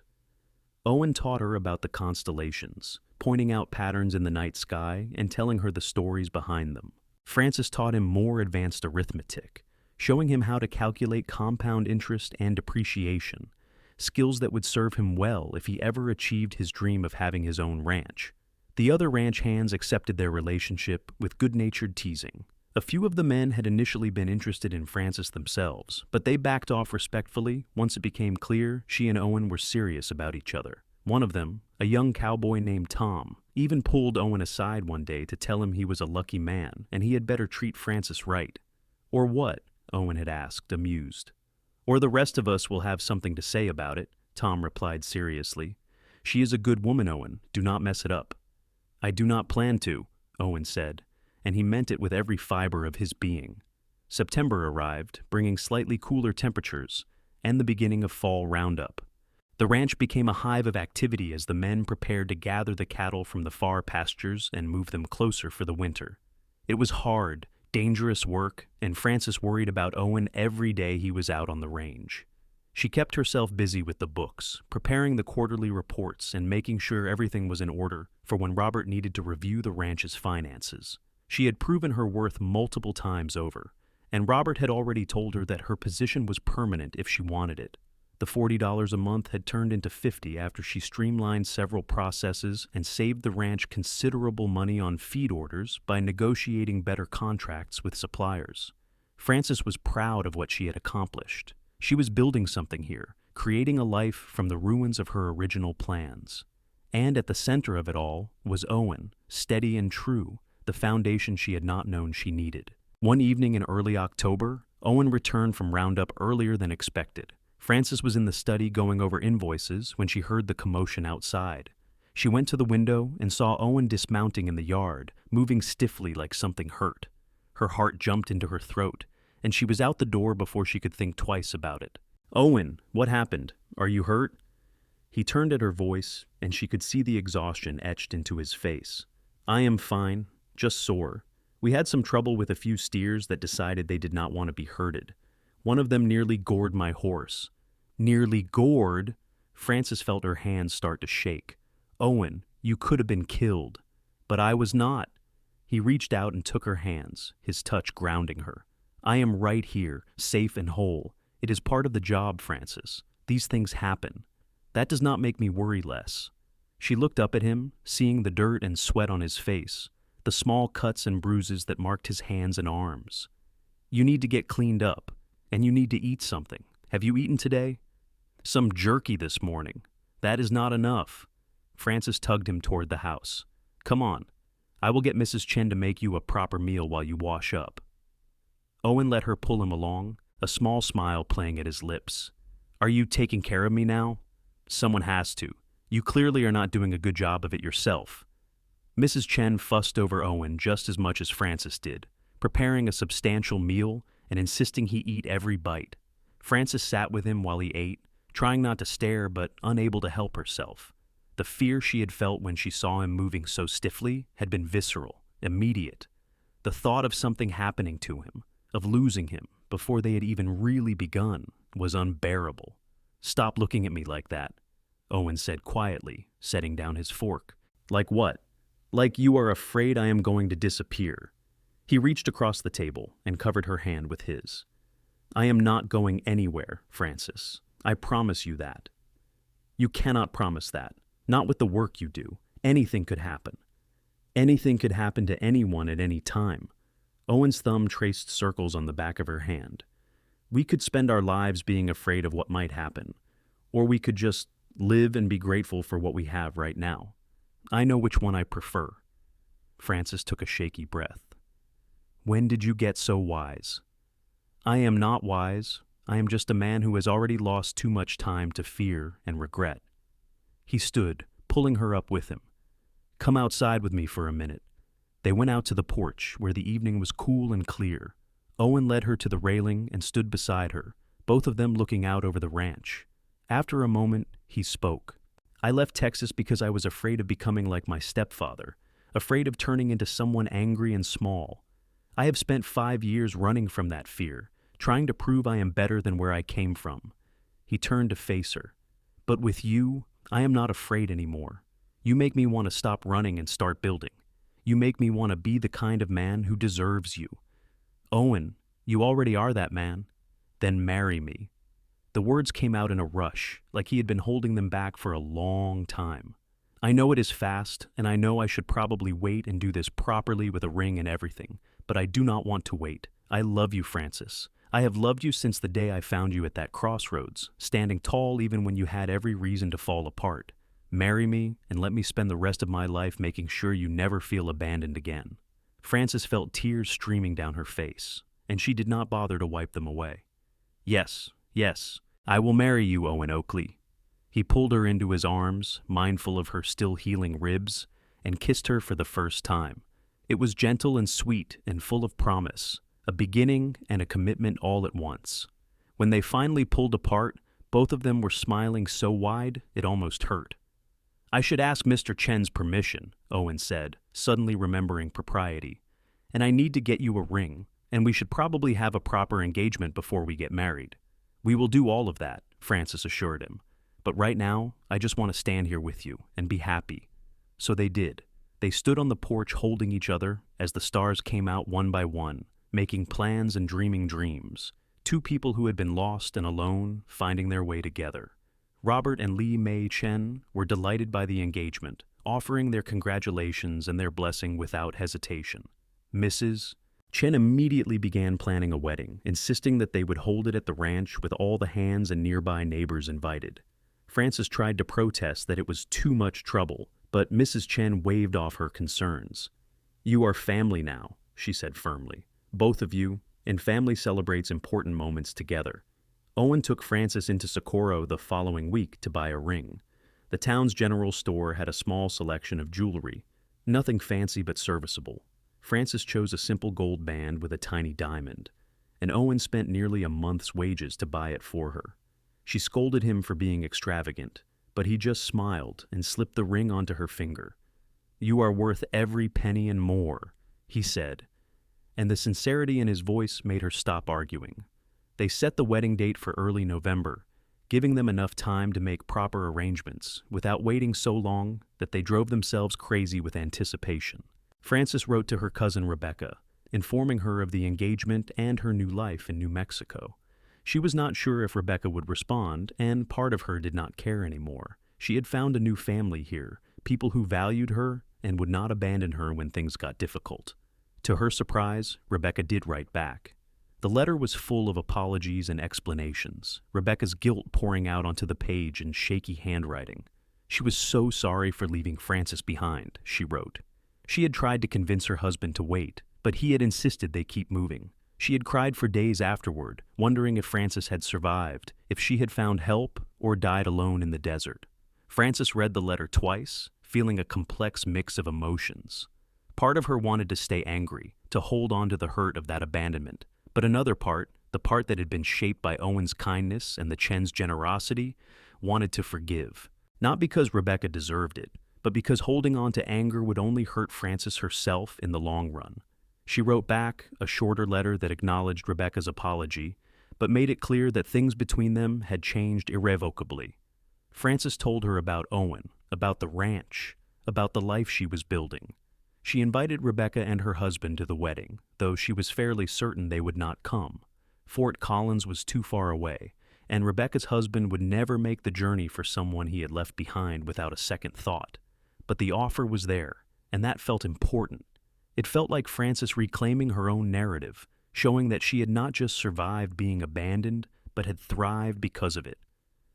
Owen taught her about the constellations, pointing out patterns in the night sky and telling her the stories behind them. Francis taught him more advanced arithmetic, showing him how to calculate compound interest and depreciation, skills that would serve him well if he ever achieved his dream of having his own ranch. The other ranch hands accepted their relationship with good-natured teasing. A few of the men had initially been interested in Frances themselves, but they backed off respectfully once it became clear she and Owen were serious about each other. One of them, a young cowboy named Tom, even pulled Owen aside one day to tell him he was a lucky man and he had better treat Frances right. "Or what?" Owen had asked, amused. "Or the rest of us will have something to say about it," Tom replied seriously. "She is a good woman, Owen. Do not mess it up." "I do not plan to," Owen said, and he meant it with every fiber of his being. September arrived, bringing slightly cooler temperatures and the beginning of fall roundup. The ranch became a hive of activity as the men prepared to gather the cattle from the far pastures and move them closer for the winter. It was hard, dangerous work, and Frances worried about Owen every day he was out on the range. She kept herself busy with the books, preparing the quarterly reports and making sure everything was in order for when Robert needed to review the ranch's finances. She had proven her worth multiple times over, and Robert had already told her that her position was permanent if she wanted it. The $40 a month had turned into $50 after she streamlined several processes and saved the ranch considerable money on feed orders by negotiating better contracts with suppliers. Frances was proud of what she had accomplished. She was building something here, creating a life from the ruins of her original plans. And at the center of it all was Owen, steady and true, the foundation she had not known she needed. One evening in early October, Owen returned from roundup earlier than expected. Frances was in the study going over invoices when she heard the commotion outside. She went to the window and saw Owen dismounting in the yard, moving stiffly like something hurt. Her heart jumped into her throat, and she was out the door before she could think twice about it. "Owen, what happened? Are you hurt?" He turned at her voice, and she could see the exhaustion etched into his face. "I am fine, just sore. We had some trouble with a few steers that decided they did not want to be herded. One of them nearly gored my horse." "Nearly gored?" Frances felt her hands start to shake. "Owen, you could have been killed." "But I was not." He reached out and took her hands, his touch grounding her. "I am right here, safe and whole. It is part of the job, Frances. These things happen. That does not make me worry less." She looked up at him, seeing the dirt and sweat on his face, the small cuts and bruises that marked his hands and arms. "You need to get cleaned up. And you need to eat something. Have you eaten today?" "Some jerky this morning." "That is not enough." Frances tugged him toward the house. "Come on. I will get Mrs. Chen to make you a proper meal while you wash up." Owen let her pull him along, a small smile playing at his lips. "Are you taking care of me now?" "Someone has to. You clearly are not doing a good job of it yourself." Mrs. Chen fussed over Owen just as much as Frances did, preparing a substantial meal and insisting he eat every bite. Frances sat with him while he ate, trying not to stare but unable to help herself. The fear she had felt when she saw him moving so stiffly had been visceral, immediate. The thought of something happening to him, of losing him before they had even really begun, was unbearable. "Stop looking at me like that," Owen said quietly, setting down his fork. "Like what?" "Like you are afraid I am going to disappear." He reached across the table and covered her hand with his. "I am not going anywhere, Frances. I promise you that." "You cannot promise that. Not with the work you do. Anything could happen." "Anything could happen to anyone at any time." Owen's thumb traced circles on the back of her hand. "We could spend our lives being afraid of what might happen, or we could just live and be grateful for what we have right now. I know which one I prefer." Frances took a shaky breath. "When did you get so wise?" "I am not wise. I am just a man who has already lost too much time to fear and regret." He stood, pulling her up with him. "Come outside with me for a minute." They went out to the porch, where the evening was cool and clear. Owen led her to the railing and stood beside her, both of them looking out over the ranch. After a moment, he spoke. "I left Texas because I was afraid of becoming like my stepfather, afraid of turning into someone angry and small. I have spent 5 years running from that fear, trying to prove I am better than where I came from." He turned to face her. "But with you, I am not afraid anymore. You make me want to stop running and start building. You make me want to be the kind of man who deserves you." "Owen, you already are that man." "Then marry me." The words came out in a rush, like he had been holding them back for a long time. "I know it is fast, and I know I should probably wait and do this properly with a ring and everything, but I do not want to wait. I love you, Francis. I have loved you since the day I found you at that crossroads, standing tall even when you had every reason to fall apart. Marry me, and let me spend the rest of my life making sure you never feel abandoned again." Francis felt tears streaming down her face, and she did not bother to wipe them away. "Yes, yes, I will marry you, Owen Oakley." He pulled her into his arms, mindful of her still healing ribs, and kissed her for the first time. It was gentle and sweet and full of promise, a beginning and a commitment all at once. When they finally pulled apart, both of them were smiling so wide it almost hurt. "I should ask Mr. Chen's permission," Owen said, suddenly remembering propriety. "And I need to get you a ring, and we should probably have a proper engagement before we get married." "We will do all of that," Francis assured him. "But right now, I just want to stand here with you and be happy." So they did. They stood on the porch holding each other as the stars came out one by one, making plans and dreaming dreams. Two people who had been lost and alone, finding their way together. Robert and Lee Mei Chen were delighted by the engagement, offering their congratulations and their blessing without hesitation. Mrs. Chen immediately began planning a wedding, insisting that they would hold it at the ranch with all the hands and nearby neighbors invited. Francis tried to protest that it was too much trouble, but Mrs. Chen waved off her concerns. "You are family now," she said firmly. "Both of you, and family celebrates important moments together." Owen took Francis into Socorro the following week to buy a ring. The town's general store had a small selection of jewelry, nothing fancy but serviceable. Francis chose a simple gold band with a tiny diamond, and Owen spent nearly a month's wages to buy it for her. She scolded him for being extravagant, but he just smiled and slipped the ring onto her finger. "You are worth every penny and more," he said, and the sincerity in his voice made her stop arguing. They set the wedding date for early November, giving them enough time to make proper arrangements without waiting so long that they drove themselves crazy with anticipation. Francis wrote to her cousin Rebecca, informing her of the engagement and her new life in New Mexico. She was not sure if Rebecca would respond, and part of her did not care anymore. She had found a new family here, people who valued her and would not abandon her when things got difficult. To her surprise, Rebecca did write back. The letter was full of apologies and explanations, Rebecca's guilt pouring out onto the page in shaky handwriting. She was so sorry for leaving Francis behind, she wrote. She had tried to convince her husband to wait, but he had insisted they keep moving. She had cried for days afterward, wondering if Francis had survived, if she had found help, or died alone in the desert. Francis read the letter twice, feeling a complex mix of emotions. Part of her wanted to stay angry, to hold on to the hurt of that abandonment, but another part, the part that had been shaped by Owen's kindness and the Chen's generosity, wanted to forgive. Not because Rebecca deserved it, but because holding on to anger would only hurt Francis herself in the long run. She wrote back a shorter letter that acknowledged Rebecca's apology, but made it clear that things between them had changed irrevocably. Francis told her about Owen, about the ranch, about the life she was building. She invited Rebecca and her husband to the wedding, though she was fairly certain they would not come. Fort Collins was too far away, and Rebecca's husband would never make the journey for someone he had left behind without a second thought. But the offer was there, and that felt important. It felt like Francis reclaiming her own narrative, showing that she had not just survived being abandoned, but had thrived because of it.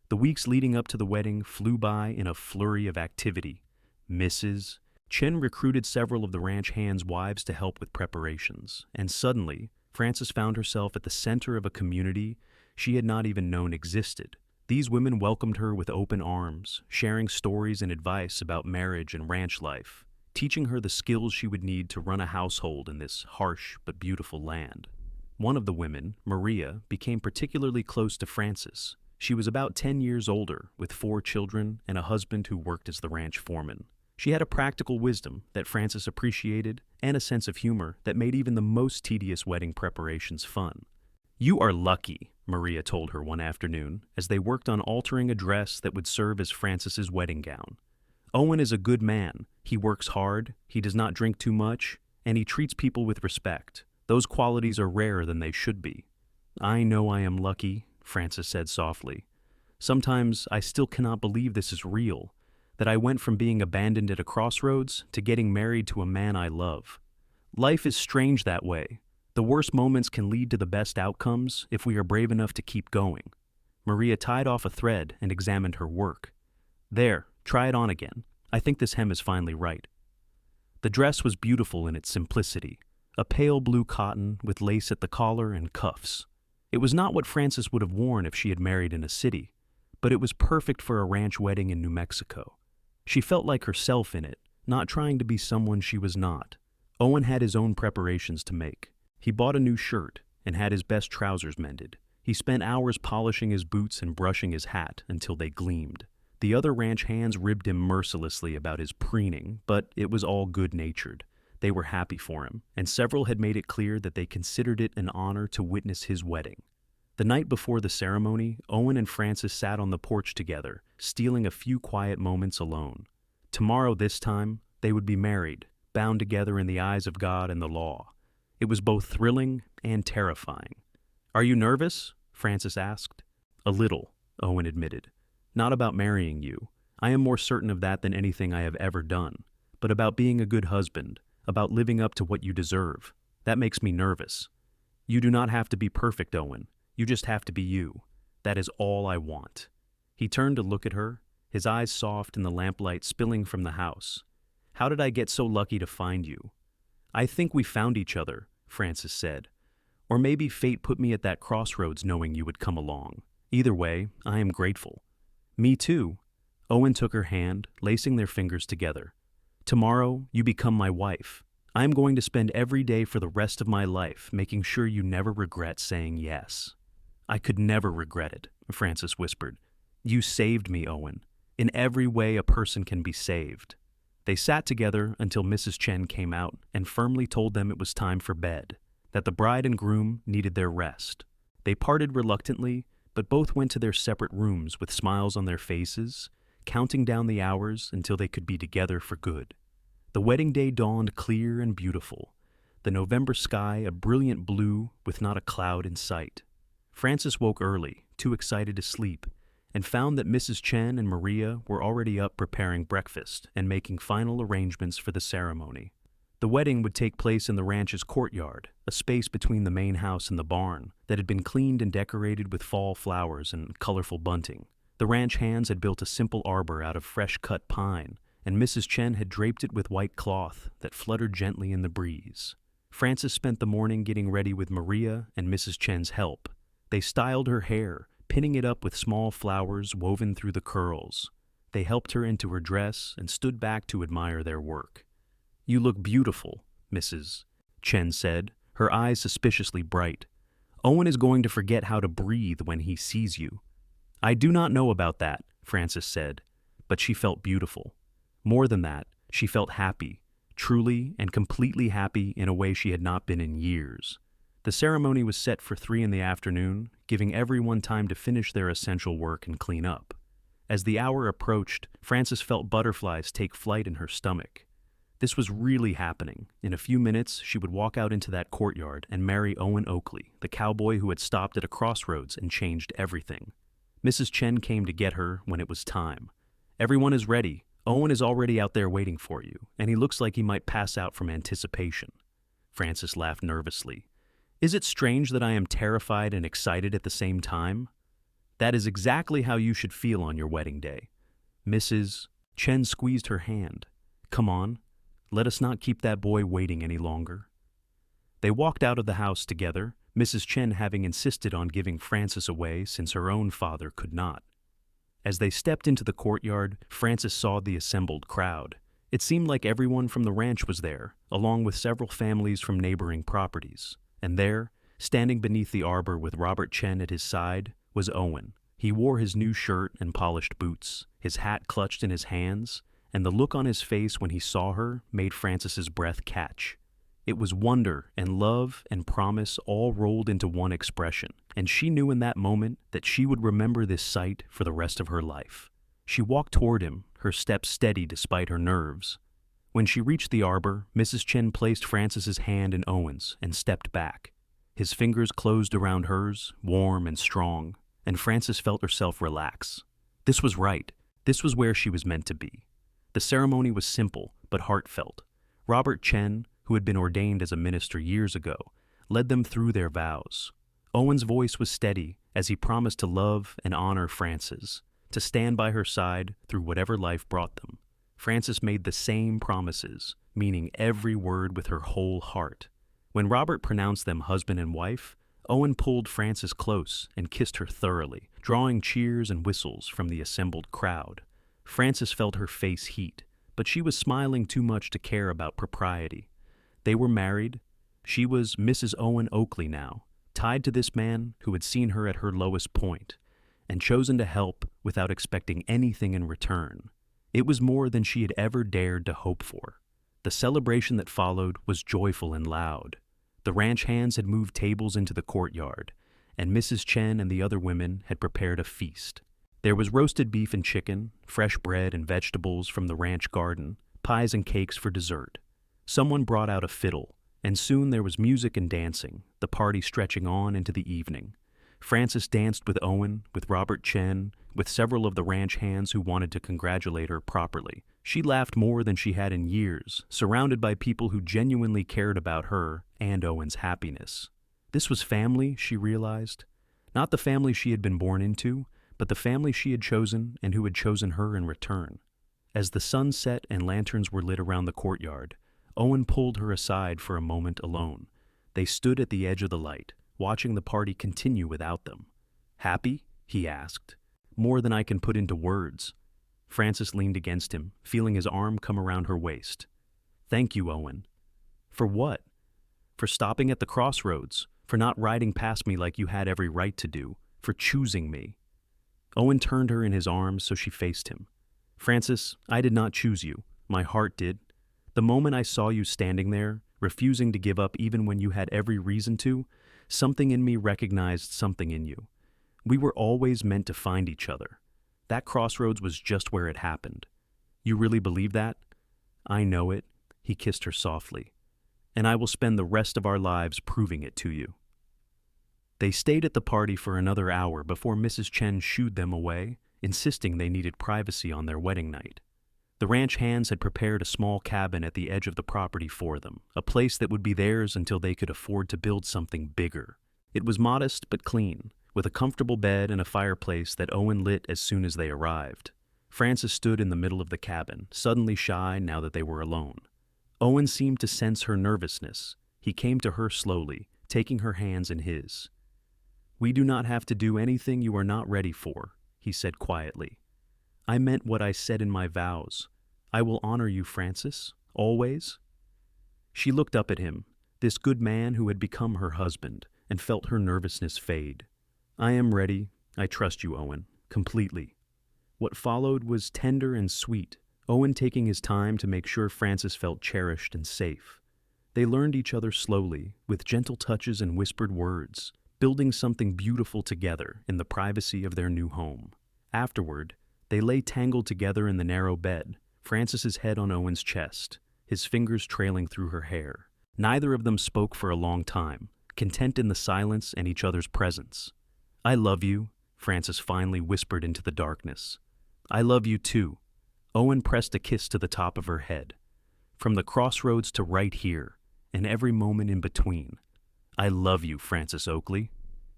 The weeks leading up to the wedding flew by in a flurry of activity. Mrs. Chen recruited several of the ranch hands' wives to help with preparations, and suddenly, Francis found herself at the center of a community she had not even known existed. These women welcomed her with open arms, sharing stories and advice about marriage and ranch life, teaching her the skills she would need to run a household in this harsh but beautiful land. One of the women, Maria, became particularly close to Francis. She was about 10 years older, with 4 children and a husband who worked as the ranch foreman. She had a practical wisdom that Francis appreciated and a sense of humor that made even the most tedious wedding preparations fun. "You are lucky," Maria told her one afternoon as they worked on altering a dress that would serve as Francis's wedding gown. "Owen is a good man. He works hard, he does not drink too much, and he treats people with respect. Those qualities are rarer than they should be." "I know I am lucky," Francis said softly. "Sometimes I still cannot believe this is real, that I went from being abandoned at a crossroads to getting married to a man I love. Life is strange that way. The worst moments can lead to the best outcomes if we are brave enough to keep going. Maria tied off a thread and examined her work. There, try it on again. I think this hem is finally right. The dress was beautiful in its simplicity, a pale blue cotton with lace at the collar and cuffs. It was not what Frances would have worn if she had married in a city, but it was perfect for a ranch wedding in New Mexico. She felt like herself in it, not trying to be someone she was not. Owen had his own preparations to make. He bought a new shirt and had his best trousers mended. He spent hours polishing his boots and brushing his hat until they gleamed. The other ranch hands ribbed him mercilessly about his preening, but it was all good-natured. They were happy for him, and several had made it clear that they considered it an honor to witness his wedding. The night before the ceremony, Owen and Frances sat on the porch together, stealing a few quiet moments alone. Tomorrow, this time, they would be married, bound together in the eyes of God and the law. It was both thrilling and terrifying. "Are you nervous?" Frances asked. "A little," Owen admitted. "Not about marrying you. I am more certain of that than anything I have ever done. But about being a good husband, about living up to what you deserve. That makes me nervous. You do not have to be perfect, Owen. You just have to be you. That is all I want." He turned to look at her, his eyes soft in the lamplight spilling from the house. "How did I get so lucky to find you?" "I think we found each other," Frances said. "Or maybe fate put me at that crossroads knowing you would come along. Either way, I am grateful." "Me too." Owen took her hand, lacing their fingers together. "Tomorrow, you become my wife. I am going to spend every day for the rest of my life making sure you never regret saying yes." "I could never regret it," Frances whispered. "You saved me, Owen. In every way a person can be saved." They sat together until Mrs. Chen came out and firmly told them it was time for bed, that the bride and groom needed their rest. They parted reluctantly, but both went to their separate rooms with smiles on their faces, counting down the hours until they could be together for good. The wedding day dawned clear and beautiful, the November sky a brilliant blue with not a cloud in sight. Frances woke early, too excited to sleep, and found that Mrs. Chen and Maria were already up preparing breakfast and making final arrangements for the ceremony. The wedding would take place in the ranch's courtyard, a space between the main house and the barn that had been cleaned and decorated with fall flowers and colorful bunting. The ranch hands had built a simple arbor out of fresh-cut pine, and Mrs. Chen had draped it with white cloth that fluttered gently in the breeze. Frances spent the morning getting ready with Maria and Mrs. Chen's help. They styled her hair, pinning it up with small flowers woven through the curls. They helped her into her dress and stood back to admire their work. "You look beautiful," Mrs. Chen said, her eyes suspiciously bright. "Owen is going to forget how to breathe when he sees you." "I do not know about that," Frances said, but she felt beautiful. More than that, she felt happy, truly and completely happy in a way she had not been in years. The ceremony was set for 3 in the afternoon, giving everyone time to finish their essential work and clean up. As the hour approached, Frances felt butterflies take flight in her stomach. This was really happening. In a few minutes, she would walk out into that courtyard and marry Owen Oakley, the cowboy who had stopped at a crossroads and changed everything. Mrs. Chen came to get her when it was time. "Everyone is ready. Owen is already out there waiting for you, and he looks like he might pass out from anticipation." Frances laughed nervously. "Is it strange that I am terrified and excited at the same time?" "That is exactly how you should feel on your wedding day." Mrs. Chen squeezed her hand. "Come on, let us not keep that boy waiting any longer." They walked out of the house together, Mrs. Chen having insisted on giving Frances away since her own father could not. As they stepped into the courtyard, Frances saw the assembled crowd. It seemed like everyone from the ranch was there, along with several families from neighboring properties. And there, standing beneath the arbor with Robert Chen at his side, was Owen. He wore his new shirt and polished boots, his hat clutched in his hands, and the look on his face when he saw her made Frances's breath catch. It was wonder and love and promise all rolled into one expression, and she knew in that moment that she would remember this sight for the rest of her life. She walked toward him, her steps steady despite her nerves. When she reached the arbor, Mrs. Chen placed Frances's hand in Owen's and stepped back. His fingers closed around hers, warm and strong, and Frances felt herself relax. This was right. This was where she was meant to be. The ceremony was simple but heartfelt. Robert Chen, who had been ordained as a minister years ago, led them through their vows. Owen's voice was steady as he promised to love and honor Frances, to stand by her side through whatever life brought them. Frances made the same promises, meaning every word with her whole heart. When Robert pronounced them husband and wife, Owen pulled Frances close and kissed her thoroughly, drawing cheers and whistles from the assembled crowd. Frances felt her face heat, but she was smiling too much to care about propriety. They were married. She was Mrs. Owen Oakley now, tied to this man who had seen her at her lowest point, and chosen to help without expecting anything in return. It was more than she had ever dared to hope for. The celebration that followed was joyful and loud. The ranch hands had moved tables into the courtyard, and Mrs. Chen and the other women had prepared a feast. There was roasted beef and chicken, fresh bread and vegetables from the ranch garden, pies and cakes for dessert. Someone brought out a fiddle, and soon there was music and dancing, the party stretching on into the evening. Frances danced with Owen, with Robert Chen, with several of the ranch hands who wanted to congratulate her properly. She laughed more than she had in years, surrounded by people who genuinely cared about her and Owen's happiness. This was family, she realized. Not the family she had been born into, but the family she had chosen and who had chosen her in return. As the sun set and lanterns were lit around the courtyard, Owen pulled her aside for a moment alone. They stood at the edge of the light, watching the party continue without them. "Happy?" he asked. "More than I can put into words." Frances leaned against him, feeling his arm come around her waist. "Thank you, Owen." "For what?" "For stopping at the crossroads, for not riding past me like you had every right to do, for choosing me." Owen turned her in his arms so she faced him. "Frances, I did not choose you. My heart did. The moment I saw you standing there, refusing to give up even when you had every reason to, something in me recognized something in you. We were always meant to find each other. That crossroads was just where it happened. You really believe that?" "I know it," he kissed her softly. "And I will spend the rest of our lives proving it to you." They stayed at the party for another hour before Mrs. Chen shooed them away, insisting they needed privacy on their wedding night. The ranch hands had prepared a small cabin at the edge of the property for them, a place that would be theirs until they could afford to build something bigger. It was modest but clean, with a comfortable bed and a fireplace that Owen lit as soon as they arrived. Frances stood in the middle of the cabin, suddenly shy now that they were alone. Owen seemed to sense her nervousness. He came to her slowly, taking her hands in his. "We do not have to do anything you are not ready for," he said quietly. "I meant what I said in my vows. I will honor you, Frances, always." She looked up at him, this good man who had become her husband, and felt her nervousness fade. "I am ready. I trust you, Owen, completely." What followed was tender and sweet, Owen taking his time to make sure Frances felt cherished and safe. They learned each other slowly, with gentle touches and whispered words, building something beautiful together in the privacy of their new home. Afterward, they lay tangled together in the narrow bed, Frances's head on Owen's chest, his fingers trailing through her hair. Neither of them spoke for a long time, content in the silence and each other's presence. "I love you," Frances finally whispered into the darkness. "I love you too." Owen pressed a kiss to the top of her head. "From the crossroads to right here, and every moment in between. I love you, Frances Oakley."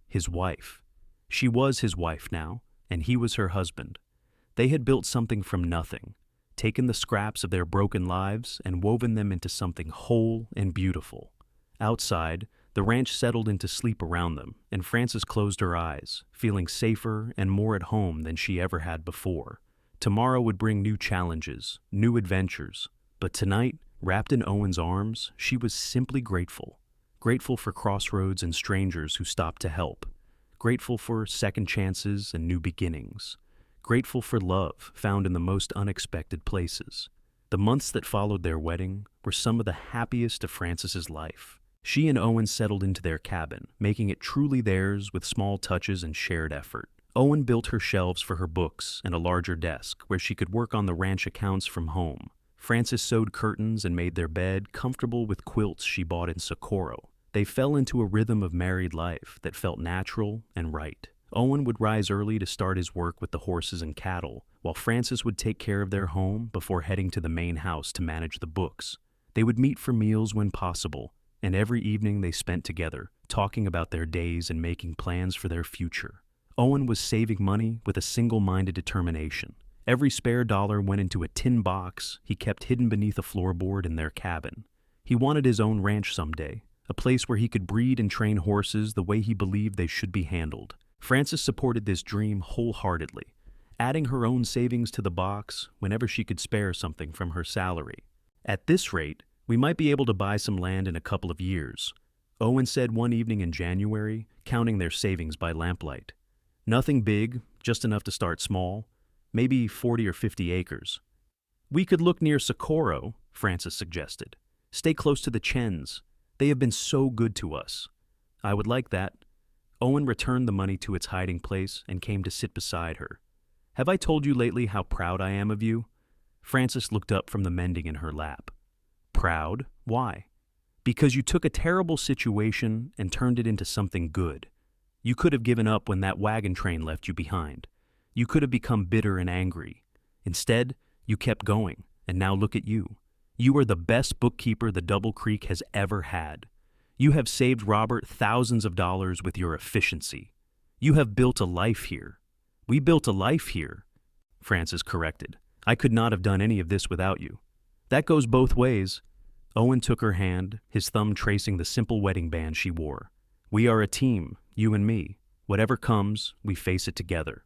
His wife. She was his wife now, and he was her husband. They had built something from nothing, taken the scraps of their broken lives and woven them into something whole and beautiful. Outside, the ranch settled into sleep around them, and Frances closed her eyes, feeling safer and more at home than she ever had before. Tomorrow would bring new challenges, new adventures, but tonight, wrapped in Owen's arms, she was simply grateful. Grateful for crossroads and strangers who stopped to help. Grateful for second chances and new beginnings. Grateful for love found in the most unexpected places. The months that followed their wedding were some of the happiest of Frances's life. She and Owen settled into their cabin, making it truly theirs with small touches and shared effort. Owen built her shelves for her books and a larger desk where she could work on the ranch accounts from home. Frances sewed curtains and made their bed comfortable with quilts she bought in Socorro. They fell into a rhythm of married life that felt natural and right. Owen would rise early to start his work with the horses and cattle, while Frances would take care of their home before heading to the main house to manage the books. They would meet for meals when possible, and every evening they spent together, talking about their days and making plans for their future. Owen was saving money with a single-minded determination. Every spare dollar went into a tin box he kept hidden beneath a floorboard in their cabin. He wanted his own ranch someday, a place where he could breed and train horses the way he believed they should be handled. Frances supported this dream wholeheartedly, adding her own savings to the box whenever she could spare something from her salary. "At this rate, we might be able to buy some land in a couple of years," Owen said one evening in January, counting their savings by lamplight. "Nothing big, just enough to start small, maybe 40 or 50 acres. "We could look near Socorro," Frances suggested. "Stay close to the Chens. They have been so good to us." "I would like that." Owen returned the money to its hiding place and came to sit beside her. "Have I told you lately how proud I am of you?" Frances looked up from the mending in her lap. "Proud? Why?" "Because you took a terrible situation and turned it into something good. You could have given up when that wagon train left you behind. You could have become bitter and angry. Instead, you kept going, and now look at you. You are the best bookkeeper the Double Creek has ever had. You have saved Robert thousands of dollars with your efficiency. You have built a life here." "We built a life here," Frances corrected. "I could not have done any of this without you." "That goes both ways." Owen took her hand, his thumb tracing the simple wedding band she wore. "We are a team, you and me. Whatever comes, we face it together."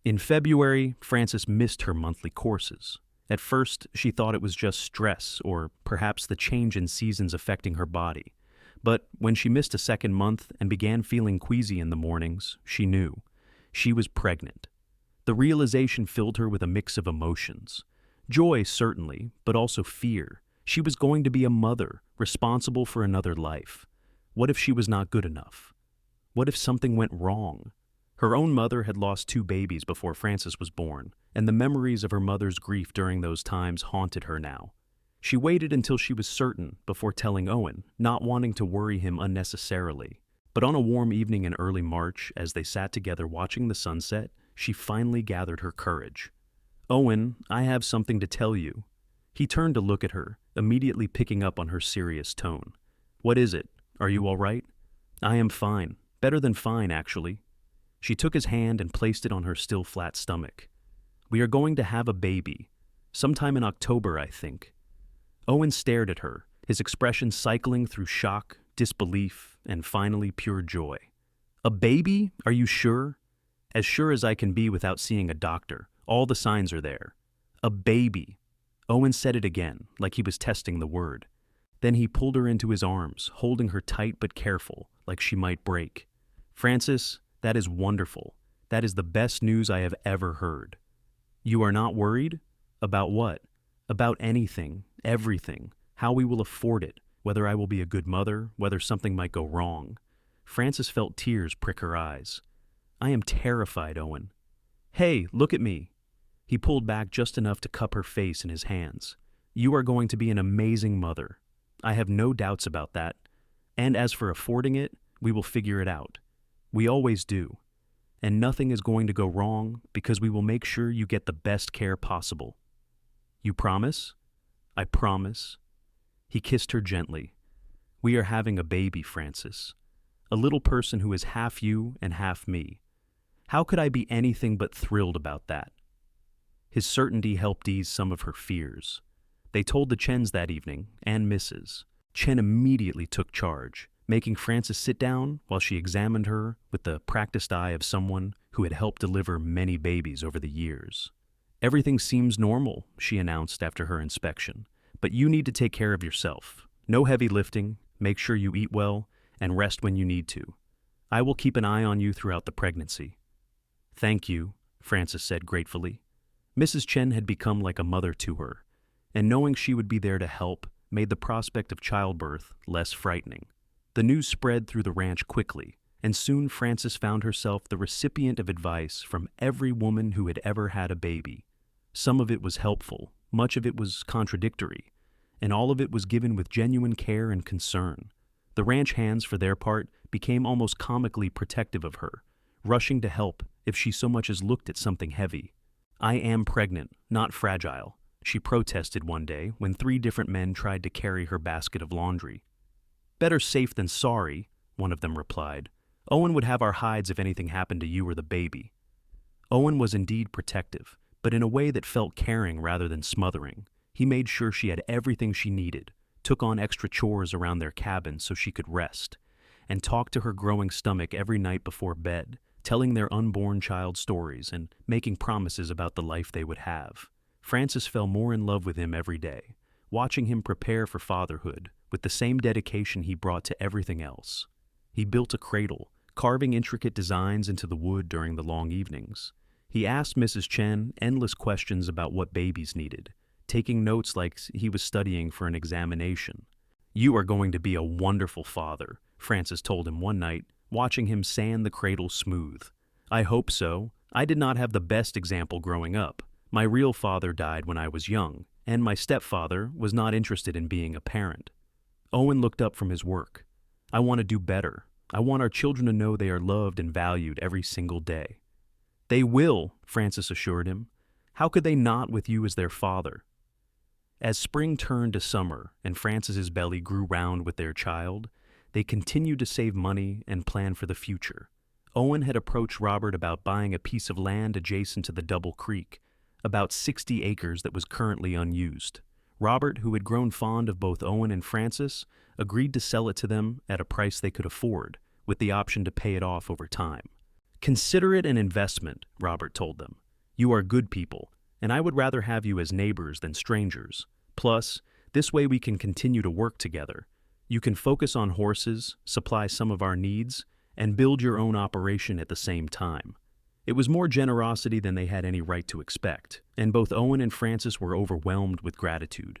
In February, Frances missed her monthly courses. At first, she thought it was just stress or perhaps the change in seasons affecting her body. But when she missed a second month and began feeling queasy in the mornings, she knew. She was pregnant. The realization filled her with a mix of emotions. Joy, certainly, but also fear. She was going to be a mother, responsible for another life. What if she was not good enough? What if something went wrong? Her own mother had lost 2 babies before Frances was born, and the memories of her mother's grief during those times haunted her now. She waited until she was certain before telling Owen, not wanting to worry him unnecessarily. But on a warm evening in early March, as they sat together watching the sunset, she finally gathered her courage. "Owen, I have something to tell you." He turned to look at her, immediately picking up on her serious tone. "What is it? Are you all right?" "I am fine. Better than fine, actually." She took his hand and placed it on her still flat stomach. "We are going to have a baby. Sometime in October, I think." Owen stared at her, his expression cycling through shock, disbelief, and finally pure joy. "A baby? Are you sure?" "As sure as I can be without seeing a doctor. All the signs are there." "A baby." Owen said it again, like he was testing the word. Then he pulled her into his arms, holding her tight but careful, like she might break. "Frances, that is wonderful. That is the best news I have ever heard." "You are not worried?" "About what?" "About anything, everything, how we will afford it, whether I will be a good mother, whether something might go wrong." Frances felt tears prick her eyes. "I am terrified, Owen." "Hey, look at me." He pulled back just enough to cup her face in his hands. "You are going to be an amazing mother. I have no doubts about that. And as for affording it, we will figure it out. We always do. And nothing is going to go wrong because we will make sure you get the best care possible." "You promise?" "I promise." He kissed her gently. "We are having a baby, Frances. A little person who is half you and half me. How could I be anything but thrilled about that?" His certainty helped ease some of her fears. They told the Chens that evening, and Mrs. Chen immediately took charge, making Frances sit down while she examined her with the practiced eye of someone who had helped deliver many babies over the years. "Everything seems normal," she announced after her inspection, "but you need to take care of yourself. No heavy lifting, make sure you eat well, and rest when you need to. I will keep an eye on you throughout the pregnancy." "Thank you," Frances said gratefully. Mrs. Chen had become like a mother to her, and knowing she would be there to help made the prospect of childbirth less frightening. The news spread through the ranch quickly, and soon Frances found herself the recipient of advice from every woman who had ever had a baby. Some of it was helpful, much of it was contradictory, and all of it was given with genuine care and concern. The ranch hands, for their part, became almost comically protective of her, rushing to help if she so much as looked at something heavy. "I am pregnant, not fragile. she protested one day when 3 different men tried to carry her basket of laundry. "Better safe than sorry," one of them replied. "Owen would have our hides if anything happened to you or the baby." Owen was indeed protective, but in a way that felt caring rather than smothering. He made sure she had everything she needed, took on extra chores around their cabin so she could rest, and talked to her growing stomach every night before bed, telling their unborn child stories and making promises about the life they would have. Frances fell more in love with him every day, watching him prepare for fatherhood with the same dedication he brought to everything else. He built a cradle, carving intricate designs into the wood during the long evenings. He asked Mrs. Chen endless questions about what babies needed, taking notes like he was studying for an examination. "You are going to be a wonderful father," Frances told him one night, watching him sand the cradle smooth. "I hope so. I did not have the best example growing up. My real father died when I was young, and my stepfather was not interested in being a parent." Owen looked up from his work. "I want to do better. I want our children to know they are loved and valued every single day." "They will," Frances assured him. "How could they not with you as their father?" As spring turned to summer and Frances's belly grew round with their child, they continued to save money and plan for the future. Owen had approached Robert about buying a piece of land adjacent to the Double Creek, about 60 acres that was currently unused. Robert, who had grown fond of both Owen and Frances, agreed to sell it to them at a price they could afford, with the option to pay it off over time. "Consider it an investment," Robert told them. "You are good people, and I would rather have you as neighbors than strangers. Plus, this way we can continue to work together. You can focus on horses, supply some of our needs, and build your own operation at the same time." It was more generosity than they had any right to expect, and both Owen and Frances were overwhelmed with gratitude.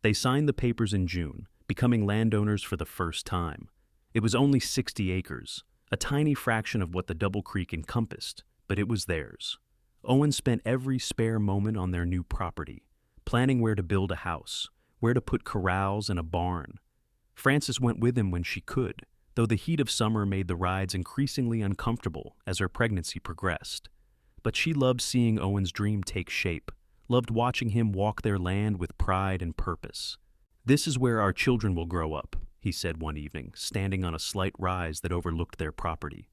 They signed the papers in June, becoming landowners for the first time. It was only 60 acres, a tiny fraction of what the Double Creek encompassed, but it was theirs. Owen spent every spare moment on their new property, planning where to build a house, where to put corrals and a barn. Frances went with him when she could, though the heat of summer made the rides increasingly uncomfortable as her pregnancy progressed. But she loved seeing Owen's dream take shape, loved watching him walk their land with pride and purpose. "This is where our children will grow up," he said one evening, standing on a slight rise that overlooked their property.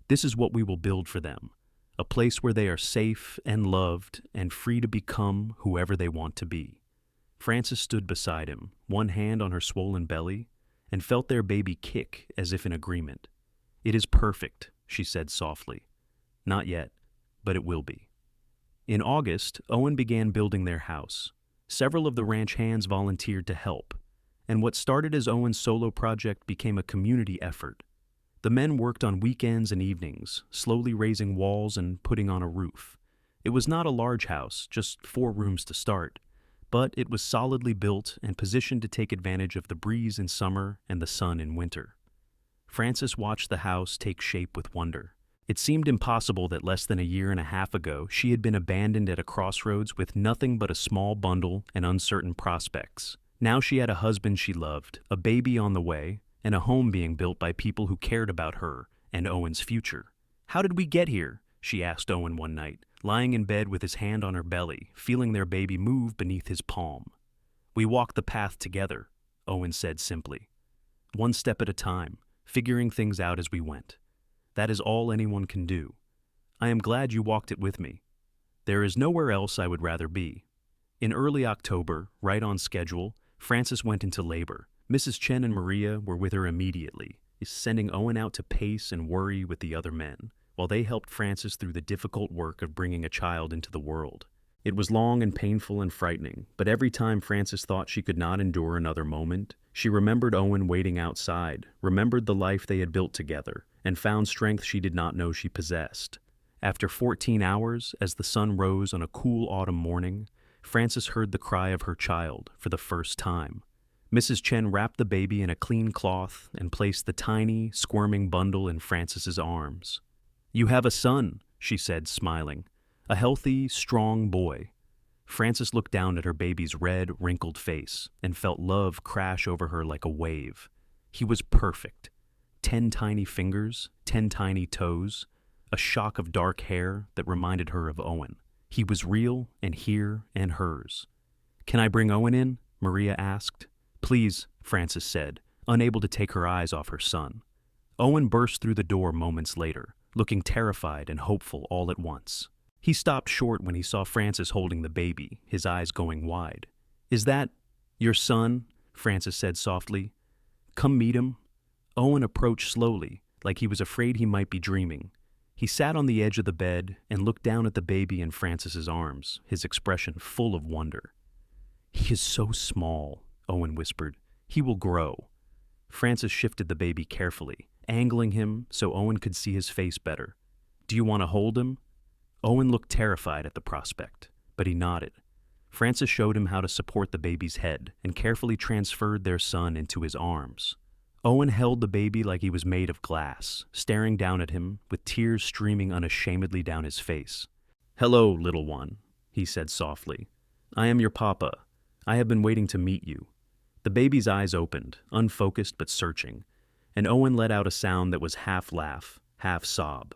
"This is what we will build for them, a place where they are safe and loved and free to become whoever they want to be." Frances stood beside him, one hand on her swollen belly, and felt their baby kick as if in agreement. "It is perfect," she said softly. "Not yet, but it will be." In August, Owen began building their house. Several of the ranch hands volunteered to help, and what started as Owen's solo project became a community effort. The men worked on weekends and evenings, slowly raising walls and putting on a roof. It was not a large house, just 4 rooms to start, but it was solidly built and positioned to take advantage of the breeze in summer and the sun in winter. Frances watched the house take shape with wonder. It seemed impossible that less than a year and a half ago she had been abandoned at a crossroads with nothing but a small bundle and uncertain prospects. Now she had a husband she loved, a baby on the way, and a home being built by people who cared about her and Owen's future. "How did we get here?" she asked Owen one night, lying in bed with his hand on her belly, feeling their baby move beneath his palm. "We walked the path together," Owen said simply. "One step at a time, figuring things out as we went. That is all anyone can do. I am glad you walked it with me. There is nowhere else I would rather be." In early October, right on schedule, Frances went into labor. Mrs. Chen and Maria were with her immediately, sending Owen out to pace and worry with the other men, while they helped Frances through the difficult work of bringing a child into the world. It was long and painful and frightening, but every time Frances thought she could not endure another moment, she remembered Owen waiting outside, remembered the life they had built together, and found strength she did not know she possessed. After 14 hours, as the sun rose on a cool autumn morning, Frances heard the cry of her child for the first time. Mrs. Chen wrapped the baby in a clean cloth and placed the tiny, squirming bundle in Frances's arms. "You have a son," she said, smiling. "A healthy, strong boy." Frances looked down at her baby's red, wrinkled face and felt love crash over her like a wave. He was perfect. 10 tiny fingers, 10 tiny toes, a shock of dark hair that reminded her of Owen. He was real and here and hers. "Can I bring Owen in?" Maria asked. "Please," Frances said, unable to take her eyes off her son. Owen burst through the door moments later, looking terrified and hopeful all at once. He stopped short when he saw Frances holding the baby, his eyes going wide. "Is that your son?" Frances said softly. "Come meet him." Owen approached slowly, like he was afraid he might be dreaming. He sat on the edge of the bed and looked down at the baby in Frances's arms, his expression full of wonder. "He is so small," Owen whispered. "He will grow." Frances shifted the baby carefully, angling him so Owen could see his face better. "Do you want to hold him?" Owen looked terrified at the prospect, but he nodded. Frances showed him how to support the baby's head and carefully transferred their son into his arms. Owen held the baby like he was made of glass, staring down at him with tears streaming unashamedly down his face. "Hello, little one," he said softly. "I am your papa. I have been waiting to meet you." The baby's eyes opened, unfocused but searching, and Owen let out a sound that was half laugh, half sob.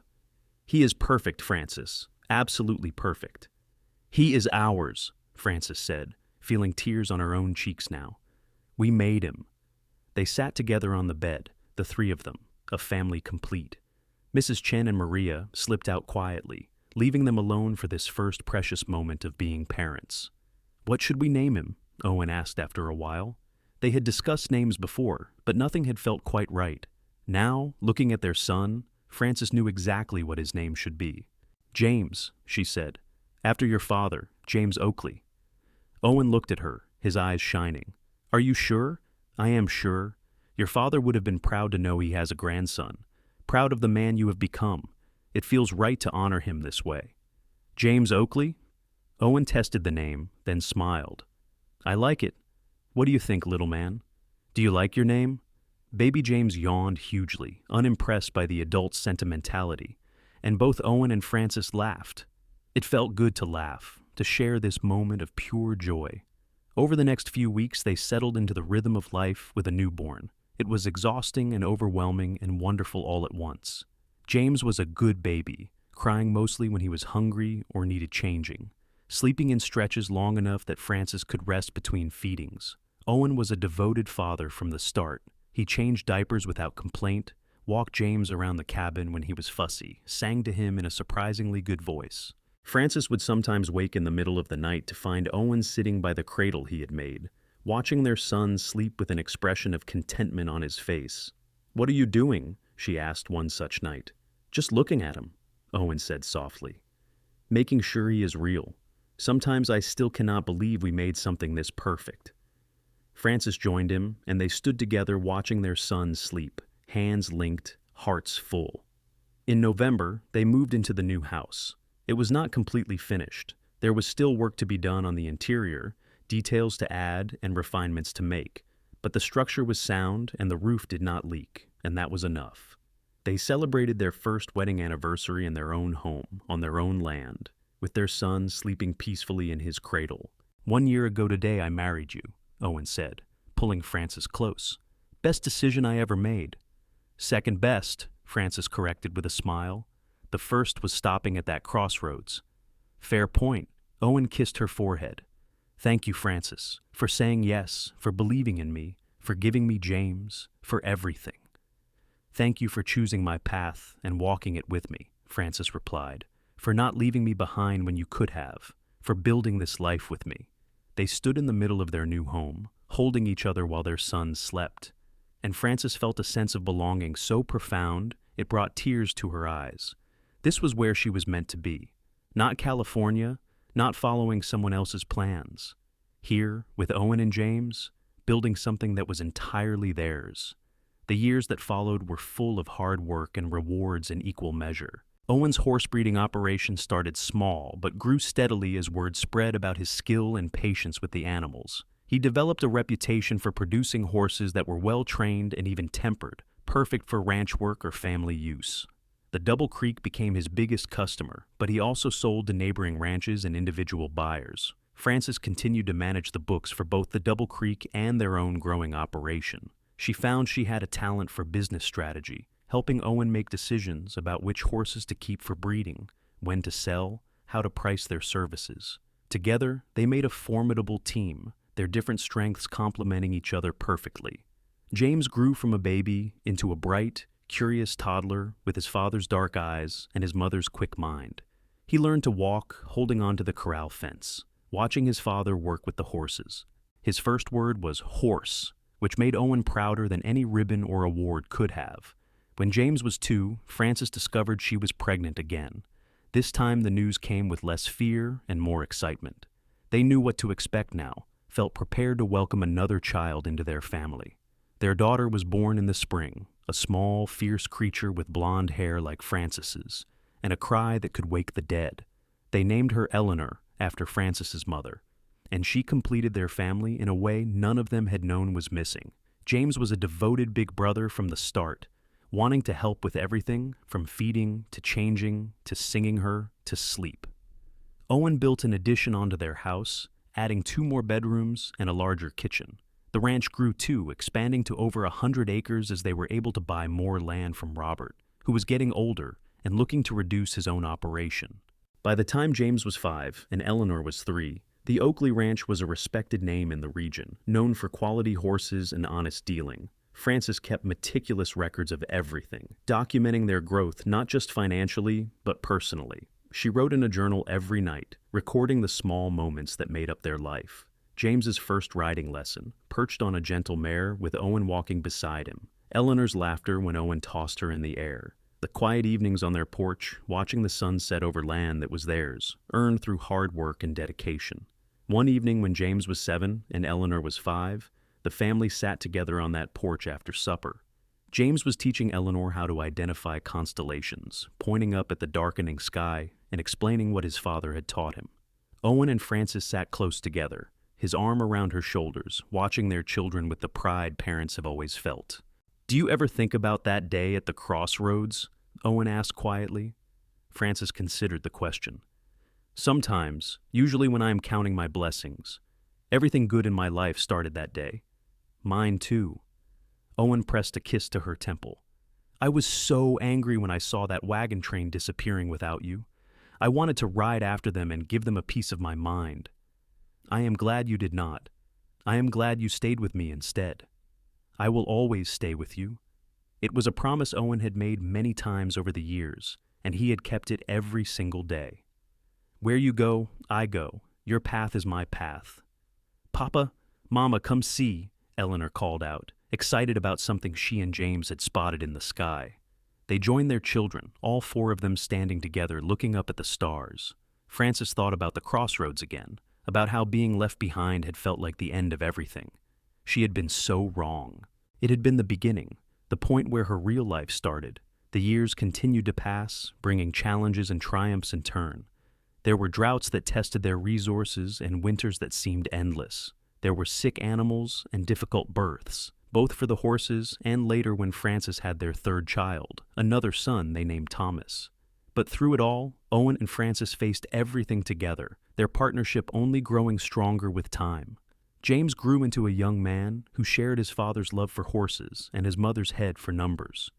"He is perfect, Frances. Absolutely perfect." "He is ours," Frances said, feeling tears on her own cheeks now. "We made him." They sat together on the bed, the three of them, a family complete. Mrs. Chen and Maria slipped out quietly, leaving them alone for this first precious moment of being parents. "What should we name him?" Owen asked after a while. They had discussed names before, but nothing had felt quite right. Now, looking at their son, Frances knew exactly what his name should be. "James," she said, "after your father, James Oakley." Owen looked at her, his eyes shining. "Are you sure?" "I am sure. Your father would have been proud to know he has a grandson, proud of the man you have become. It feels right to honor him this way." "James Oakley?" Owen tested the name, then smiled. "I like it. What do you think, little man? Do you like your name?" Baby James yawned hugely, unimpressed by the adult's sentimentality, and both Owen and Frances laughed. It felt good to laugh, to share this moment of pure joy. Over the next few weeks, they settled into the rhythm of life with a newborn. It was exhausting and overwhelming and wonderful all at once. James was a good baby, crying mostly when he was hungry or needed changing, sleeping in stretches long enough that Frances could rest between feedings. Owen was a devoted father from the start. He changed diapers without complaint, walked James around the cabin when he was fussy, sang to him in a surprisingly good voice. Frances would sometimes wake in the middle of the night to find Owen sitting by the cradle he had made, watching their son sleep with an expression of contentment on his face. "What are you doing?" she asked one such night. "Just looking at him," Owen said softly. "Making sure he is real. Sometimes I still cannot believe we made something this perfect." Frances joined him, and they stood together watching their son sleep, hands linked, hearts full. In November, they moved into the new house. It was not completely finished. There was still work to be done on the interior, details to add and refinements to make, but the structure was sound and the roof did not leak, and that was enough. They celebrated their first wedding anniversary in their own home, on their own land, with their son sleeping peacefully in his cradle. "1 year ago today I married you," Owen said, pulling Frances close. "Best decision I ever made." "Second best," Frances corrected with a smile. "The first was stopping at that Crossroads." "Fair point." Owen kissed her forehead. "Thank you, Frances, for saying yes, for believing in me, for giving me James, for everything." "Thank you for choosing my path and walking it with me," Frances replied, "for not leaving me behind when you could have, for building this life with me." They stood in the middle of their new home, holding each other while their son slept, and Frances felt a sense of belonging so profound it brought tears to her eyes. This was where she was meant to be. Not California, not following someone else's plans. Here, with Owen and James, building something that was entirely theirs. The years that followed were full of hard work and rewards in equal measure. Owen's horse breeding operation started small, but grew steadily as word spread about his skill and patience with the animals. He developed a reputation for producing horses that were well-trained and even tempered, perfect for ranch work or family use. The Double Creek became his biggest customer, but he also sold to neighboring ranches and individual buyers. Frances continued to manage the books for both the Double Creek and their own growing operation. She found she had a talent for business strategy, helping Owen make decisions about which horses to keep for breeding, when to sell, how to price their services. Together, they made a formidable team, their different strengths complementing each other perfectly. James grew from a baby into a bright, curious toddler with his father's dark eyes and his mother's quick mind. He learned to walk, holding onto the corral fence, watching his father work with the horses. His first word was horse, which made Owen prouder than any ribbon or award could have. When James was 2, Frances discovered she was pregnant again. This time the news came with less fear and more excitement. They knew what to expect now, felt prepared to welcome another child into their family. Their daughter was born in the spring, a small, fierce creature with blonde hair like Frances's, and a cry that could wake the dead. They named her Eleanor, after Frances's mother, and she completed their family in a way none of them had known was missing. James was a devoted big brother from the start, wanting to help with everything from feeding to changing to singing her to sleep. Owen built an addition onto their house, adding 2 more bedrooms and a larger kitchen. The ranch grew too, expanding to over 100 acres as they were able to buy more land from Robert, who was getting older and looking to reduce his own operation. By the time James was 5 and Eleanor was 3, the Oakley Ranch was a respected name in the region, known for quality horses and honest dealing. Frances kept meticulous records of everything, documenting their growth not just financially, but personally. She wrote in a journal every night, recording the small moments that made up their life. James's first riding lesson, perched on a gentle mare with Owen walking beside him. Eleanor's laughter when Owen tossed her in the air. The quiet evenings on their porch, watching the sun set over land that was theirs, earned through hard work and dedication. One evening when James was 7 and Eleanor was 5, the family sat together on that porch after supper. James was teaching Eleanor how to identify constellations, pointing up at the darkening sky and explaining what his father had taught him. Owen and Frances sat close together, his arm around her shoulders, watching their children with the pride parents have always felt. "Do you ever think about that day at the Crossroads?" Owen asked quietly. Frances considered the question. "Sometimes, usually when I am counting my blessings. Everything good in my life started that day. Mine too." Owen pressed a kiss to her temple. "I was so angry when I saw that wagon train disappearing without you. I wanted to ride after them and give them a piece of my mind. I am glad you did not. I am glad you stayed with me instead. I will always stay with you." It was a promise Owen had made many times over the years, and he had kept it every single day. "Where you go, I go. Your path is my path." "Papa, Mama, come see," Eleanor called out, excited about something she and James had spotted in the sky. They joined their children, all 4 of them standing together looking up at the stars. Frances thought about the Crossroads again, about how being left behind had felt like the end of everything. She had been so wrong. It had been the beginning, the point where her real life started. The years continued to pass, bringing challenges and triumphs in turn. There were droughts that tested their resources and winters that seemed endless. There were sick animals and difficult births, both for the horses and later when Frances had their 3rd child, another son they named Thomas. But through it all, Owen and Frances faced everything together, their partnership only growing stronger with time. James grew into a young man who shared his father's love for horses and his mother's head for numbers.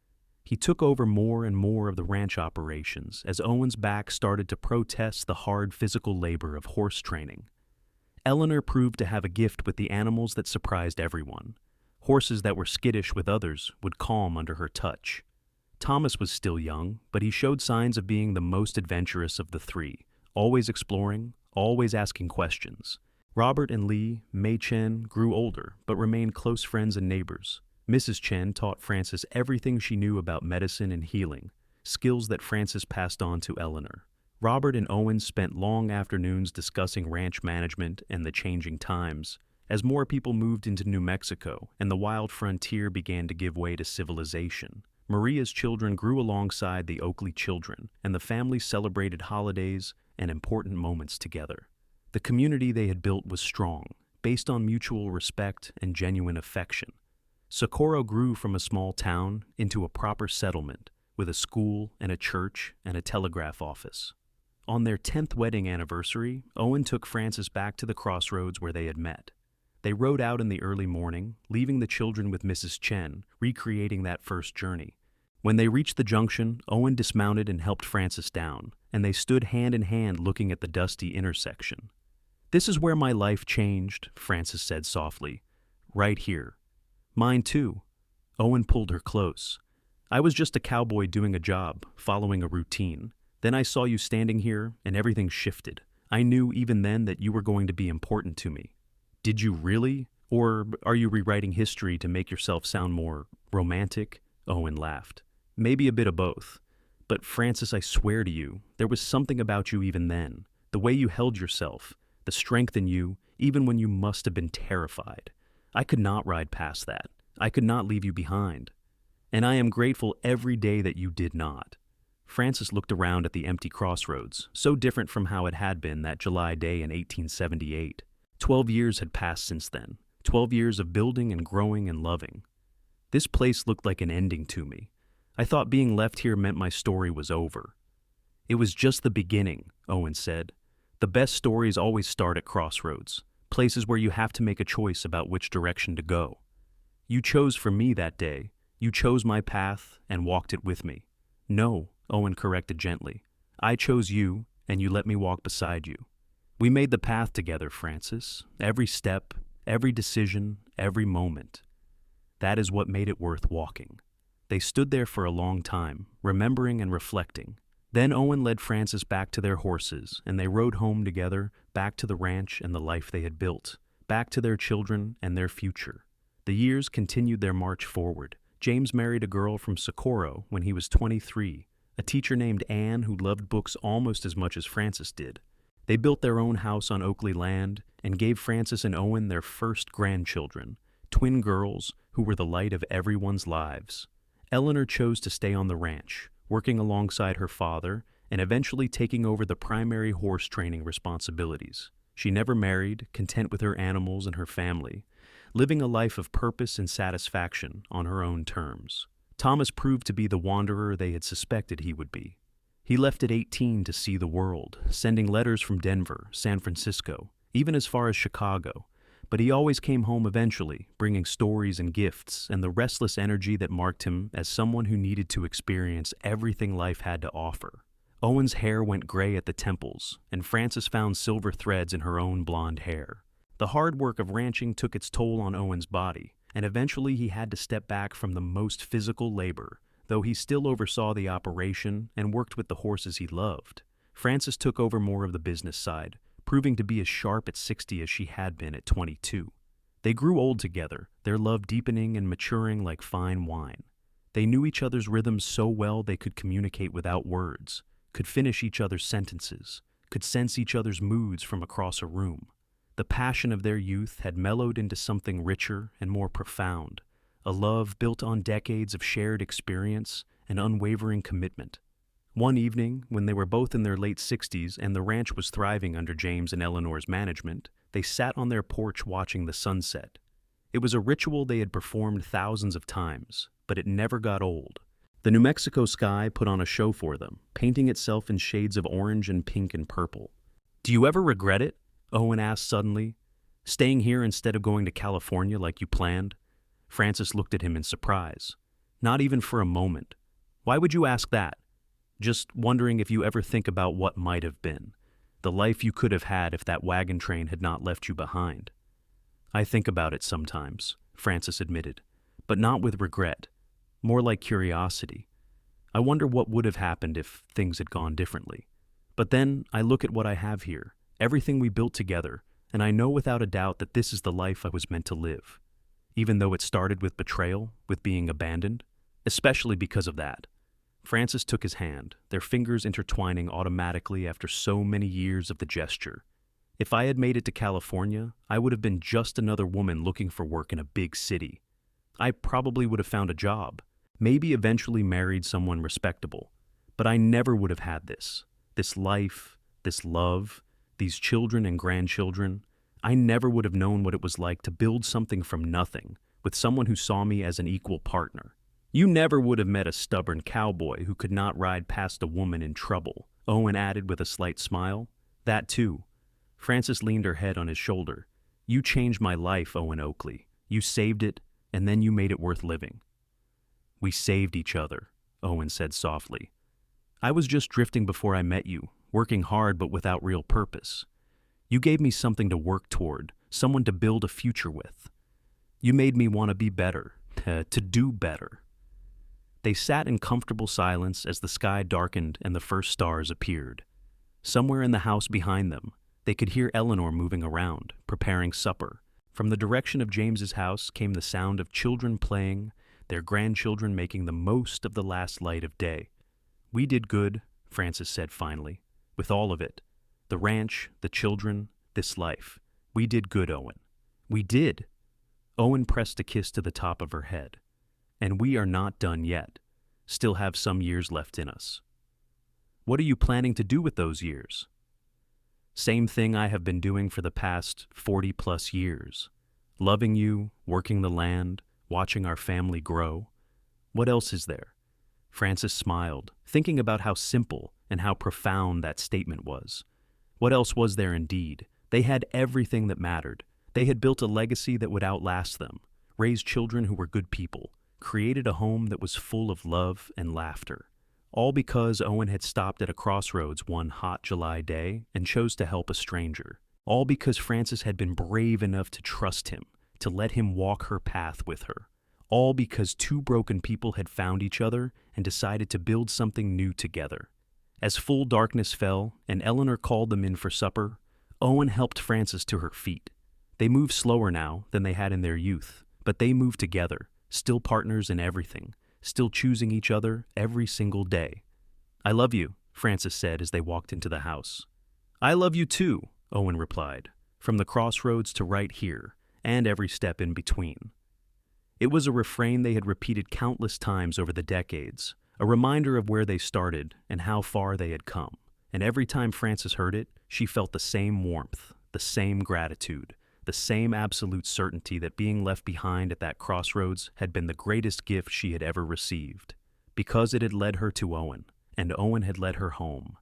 He took over more and more of the ranch operations as Owen's back started to protest the hard physical labor of horse training. Eleanor proved to have a gift with the animals that surprised everyone. Horses that were skittish with others would calm under her touch. Thomas was still young, but he showed signs of being the most adventurous of the 3, always exploring, always asking questions. Robert and Lee, Mei Chen, grew older, but remained close friends and neighbors. Mrs. Chen taught Frances everything she knew about medicine and healing, skills that Frances passed on to Eleanor. Robert and Owen spent long afternoons discussing ranch management and the changing times, as more people moved into New Mexico and the wild frontier began to give way to civilization. Maria's children grew alongside the Oakley children, and the family celebrated holidays and important moments together. The community they had built was strong, based on mutual respect and genuine affection. Socorro grew from a small town into a proper settlement, with a school and a church and a telegraph office. On their 10th wedding anniversary, Owen took Frances back to the Crossroads where they had met. They rode out in the early morning, leaving the children with Mrs. Chen, recreating that first journey. When they reached the junction, Owen dismounted and helped Frances down, and they stood hand in hand looking at the dusty intersection. "This is where my life changed," Frances said softly. "Right here." "Mine too." Owen pulled her close. "I was just a cowboy doing a job, following a routine. Then I saw you standing here, and everything shifted. I knew even then that you were going to be important to me." "Did you really? Or are you rewriting history to make yourself sound more romantic?" Owen laughed. "Maybe a bit of both. But Frances, I swear to you, there was something about you even then. The way you held yourself, the strength in you, even when you must have been terrified. I could not ride past that. I could not leave you behind. And I am grateful every day that you did not." Frances looked around at the empty Crossroads, so different from how it had been that July day in 1878. 12 years had passed since then, 12 years of building and growing and loving. "This place looked like an ending to me. I thought being left here meant my story was over." "It was just the beginning," Owen said. "The best stories always start at crossroads, places where you have to make a choice about which direction to go. You chose for me that day. You chose my path and walked it with me." "No," Owen corrected gently. "I chose you, and you let me walk beside you. We made the path together, Frances. Every step, every decision, every moment. That is what made it worth walking." They stood there for a long time, remembering and reflecting. Then Owen led Frances back to their horses, and they rode home together, back to the ranch and the life they had built, back to their children and their future. The years continued their march forward. James married a girl from Socorro when he was 23, a teacher named Anne who loved books almost as much as Frances did. They built their own house on Oakley land and gave Frances and Owen their first grandchildren, twin girls who were the light of everyone's lives. Eleanor chose to stay on the ranch, working alongside her father and eventually taking over the primary horse training responsibilities. She never married, content with her animals and her family, living a life of purpose and satisfaction on her own terms. Thomas proved to be the wanderer they had suspected he would be. He left at 18 to see the world, sending letters from Denver, San Francisco, even as far as Chicago. But he always came home eventually, bringing stories and gifts and the restless energy that marked him as someone who needed to experience everything life had to offer. Owen's hair went gray at the temples, and Frances found silver threads in her own blonde hair. The hard work of ranching took its toll on Owen's body, and eventually he had to step back from the most physical labor, though he still oversaw the operation and worked with the horses he loved. Frances took over more of the business side, proving to be as sharp at 60 as she had been at 22. They grew old together, their love deepening and maturing like fine wine. They knew each other's rhythms so well they could communicate without words, could finish each other's sentences, could sense each other's moods from across a room. The passion of their youth had mellowed into something richer and more profound, a love built on decades of shared experience and unwavering commitment. One evening, when they were both in their late 60s and the ranch was thriving under James and Eleanor's management, they sat on their porch watching the sunset. It was a ritual they had performed thousands of times, but it never got old. The New Mexico sky put on a show for them, painting itself in shades of orange and pink and purple. "Do you ever regret it?" Owen asked suddenly. "Staying here instead of going to California like you planned?" Frances looked at him in surprise. "Not even for a moment." "Why would you ask that?" "Just wondering if you ever think about what might have been, the life you could have had if that wagon train had not left you behind." "I think about it sometimes," Frances admitted, "but not with regret, more like curiosity. I wonder what would have happened if things had gone differently. But then I look at what I have here, everything we built together, and I know without a doubt that this is the life I was meant to live. Even though it started with betrayal, with being abandoned, especially because of that." Frances took his hand, their fingers intertwining automatically after so many years of the gesture. "If I had made it to California, I would have been just another woman looking for work in a big city. I probably would have found a job, maybe eventually married someone respectable, but I never would have had this life, this love, these children and grandchildren. I never would have known what it was like to build something from nothing with someone who saw me as an equal partner. You never would have met a stubborn cowboy who could not ride past a woman in trouble," Owen added with a slight smile. "That too." Frances leaned her head on his shoulder. "You changed my life, Owen Oakley. You saved it, and then you made it worth living." "We saved each other," Owen said softly. "I was just drifting before I met you, working hard but without real purpose. You gave me something to work toward, someone to build a future with. You made me want to be better, to do better." They sat in comfortable silence as the sky darkened and the first stars appeared. Somewhere in the house behind them, they could hear Eleanor moving around, preparing supper. From the direction of James's house came the sound of children playing, their grandchildren making the most of the last light of day. "We did good," Frances said finally, "with all of it. The ranch, the children, this life. We did good, Owen. We did." Owen pressed a kiss to the top of her head. "And we are not done yet. Still have some years left in us." "What are you planning to do with those years?" "Same thing I have been doing for the past 40-plus years. Loving you, working the land, watching our family grow. What else is there?" Frances smiled, thinking about how simple and how profound that statement was. What else was there indeed? They had everything that mattered. They had built a legacy that would outlast them, raised children who were good people, created a home that was full of love and laughter. All because Owen had stopped at a crossroads one hot July day and chose to help a stranger. All because Frances had been brave enough to trust him, to let him walk her path with her. All because two broken people had found each other and decided to build something new together. As full darkness fell and Eleanor called them in for supper, Owen helped Frances to her feet. They moved slower now than they had in their youth, but they moved together, still partners in everything, still choosing each other every single day. "I love you," Frances said as they walked into the house. "I love you too," Owen replied, "from the crossroads to right here, and every step in between." It was a refrain they had repeated countless times over the decades, a reminder of where they started and how far they had come. And every time Frances heard it, she felt the same warmth, the same gratitude, the same absolute certainty that being left behind at that crossroads had been the greatest gift she had ever received, because it had led her to Owen, and Owen had led her home,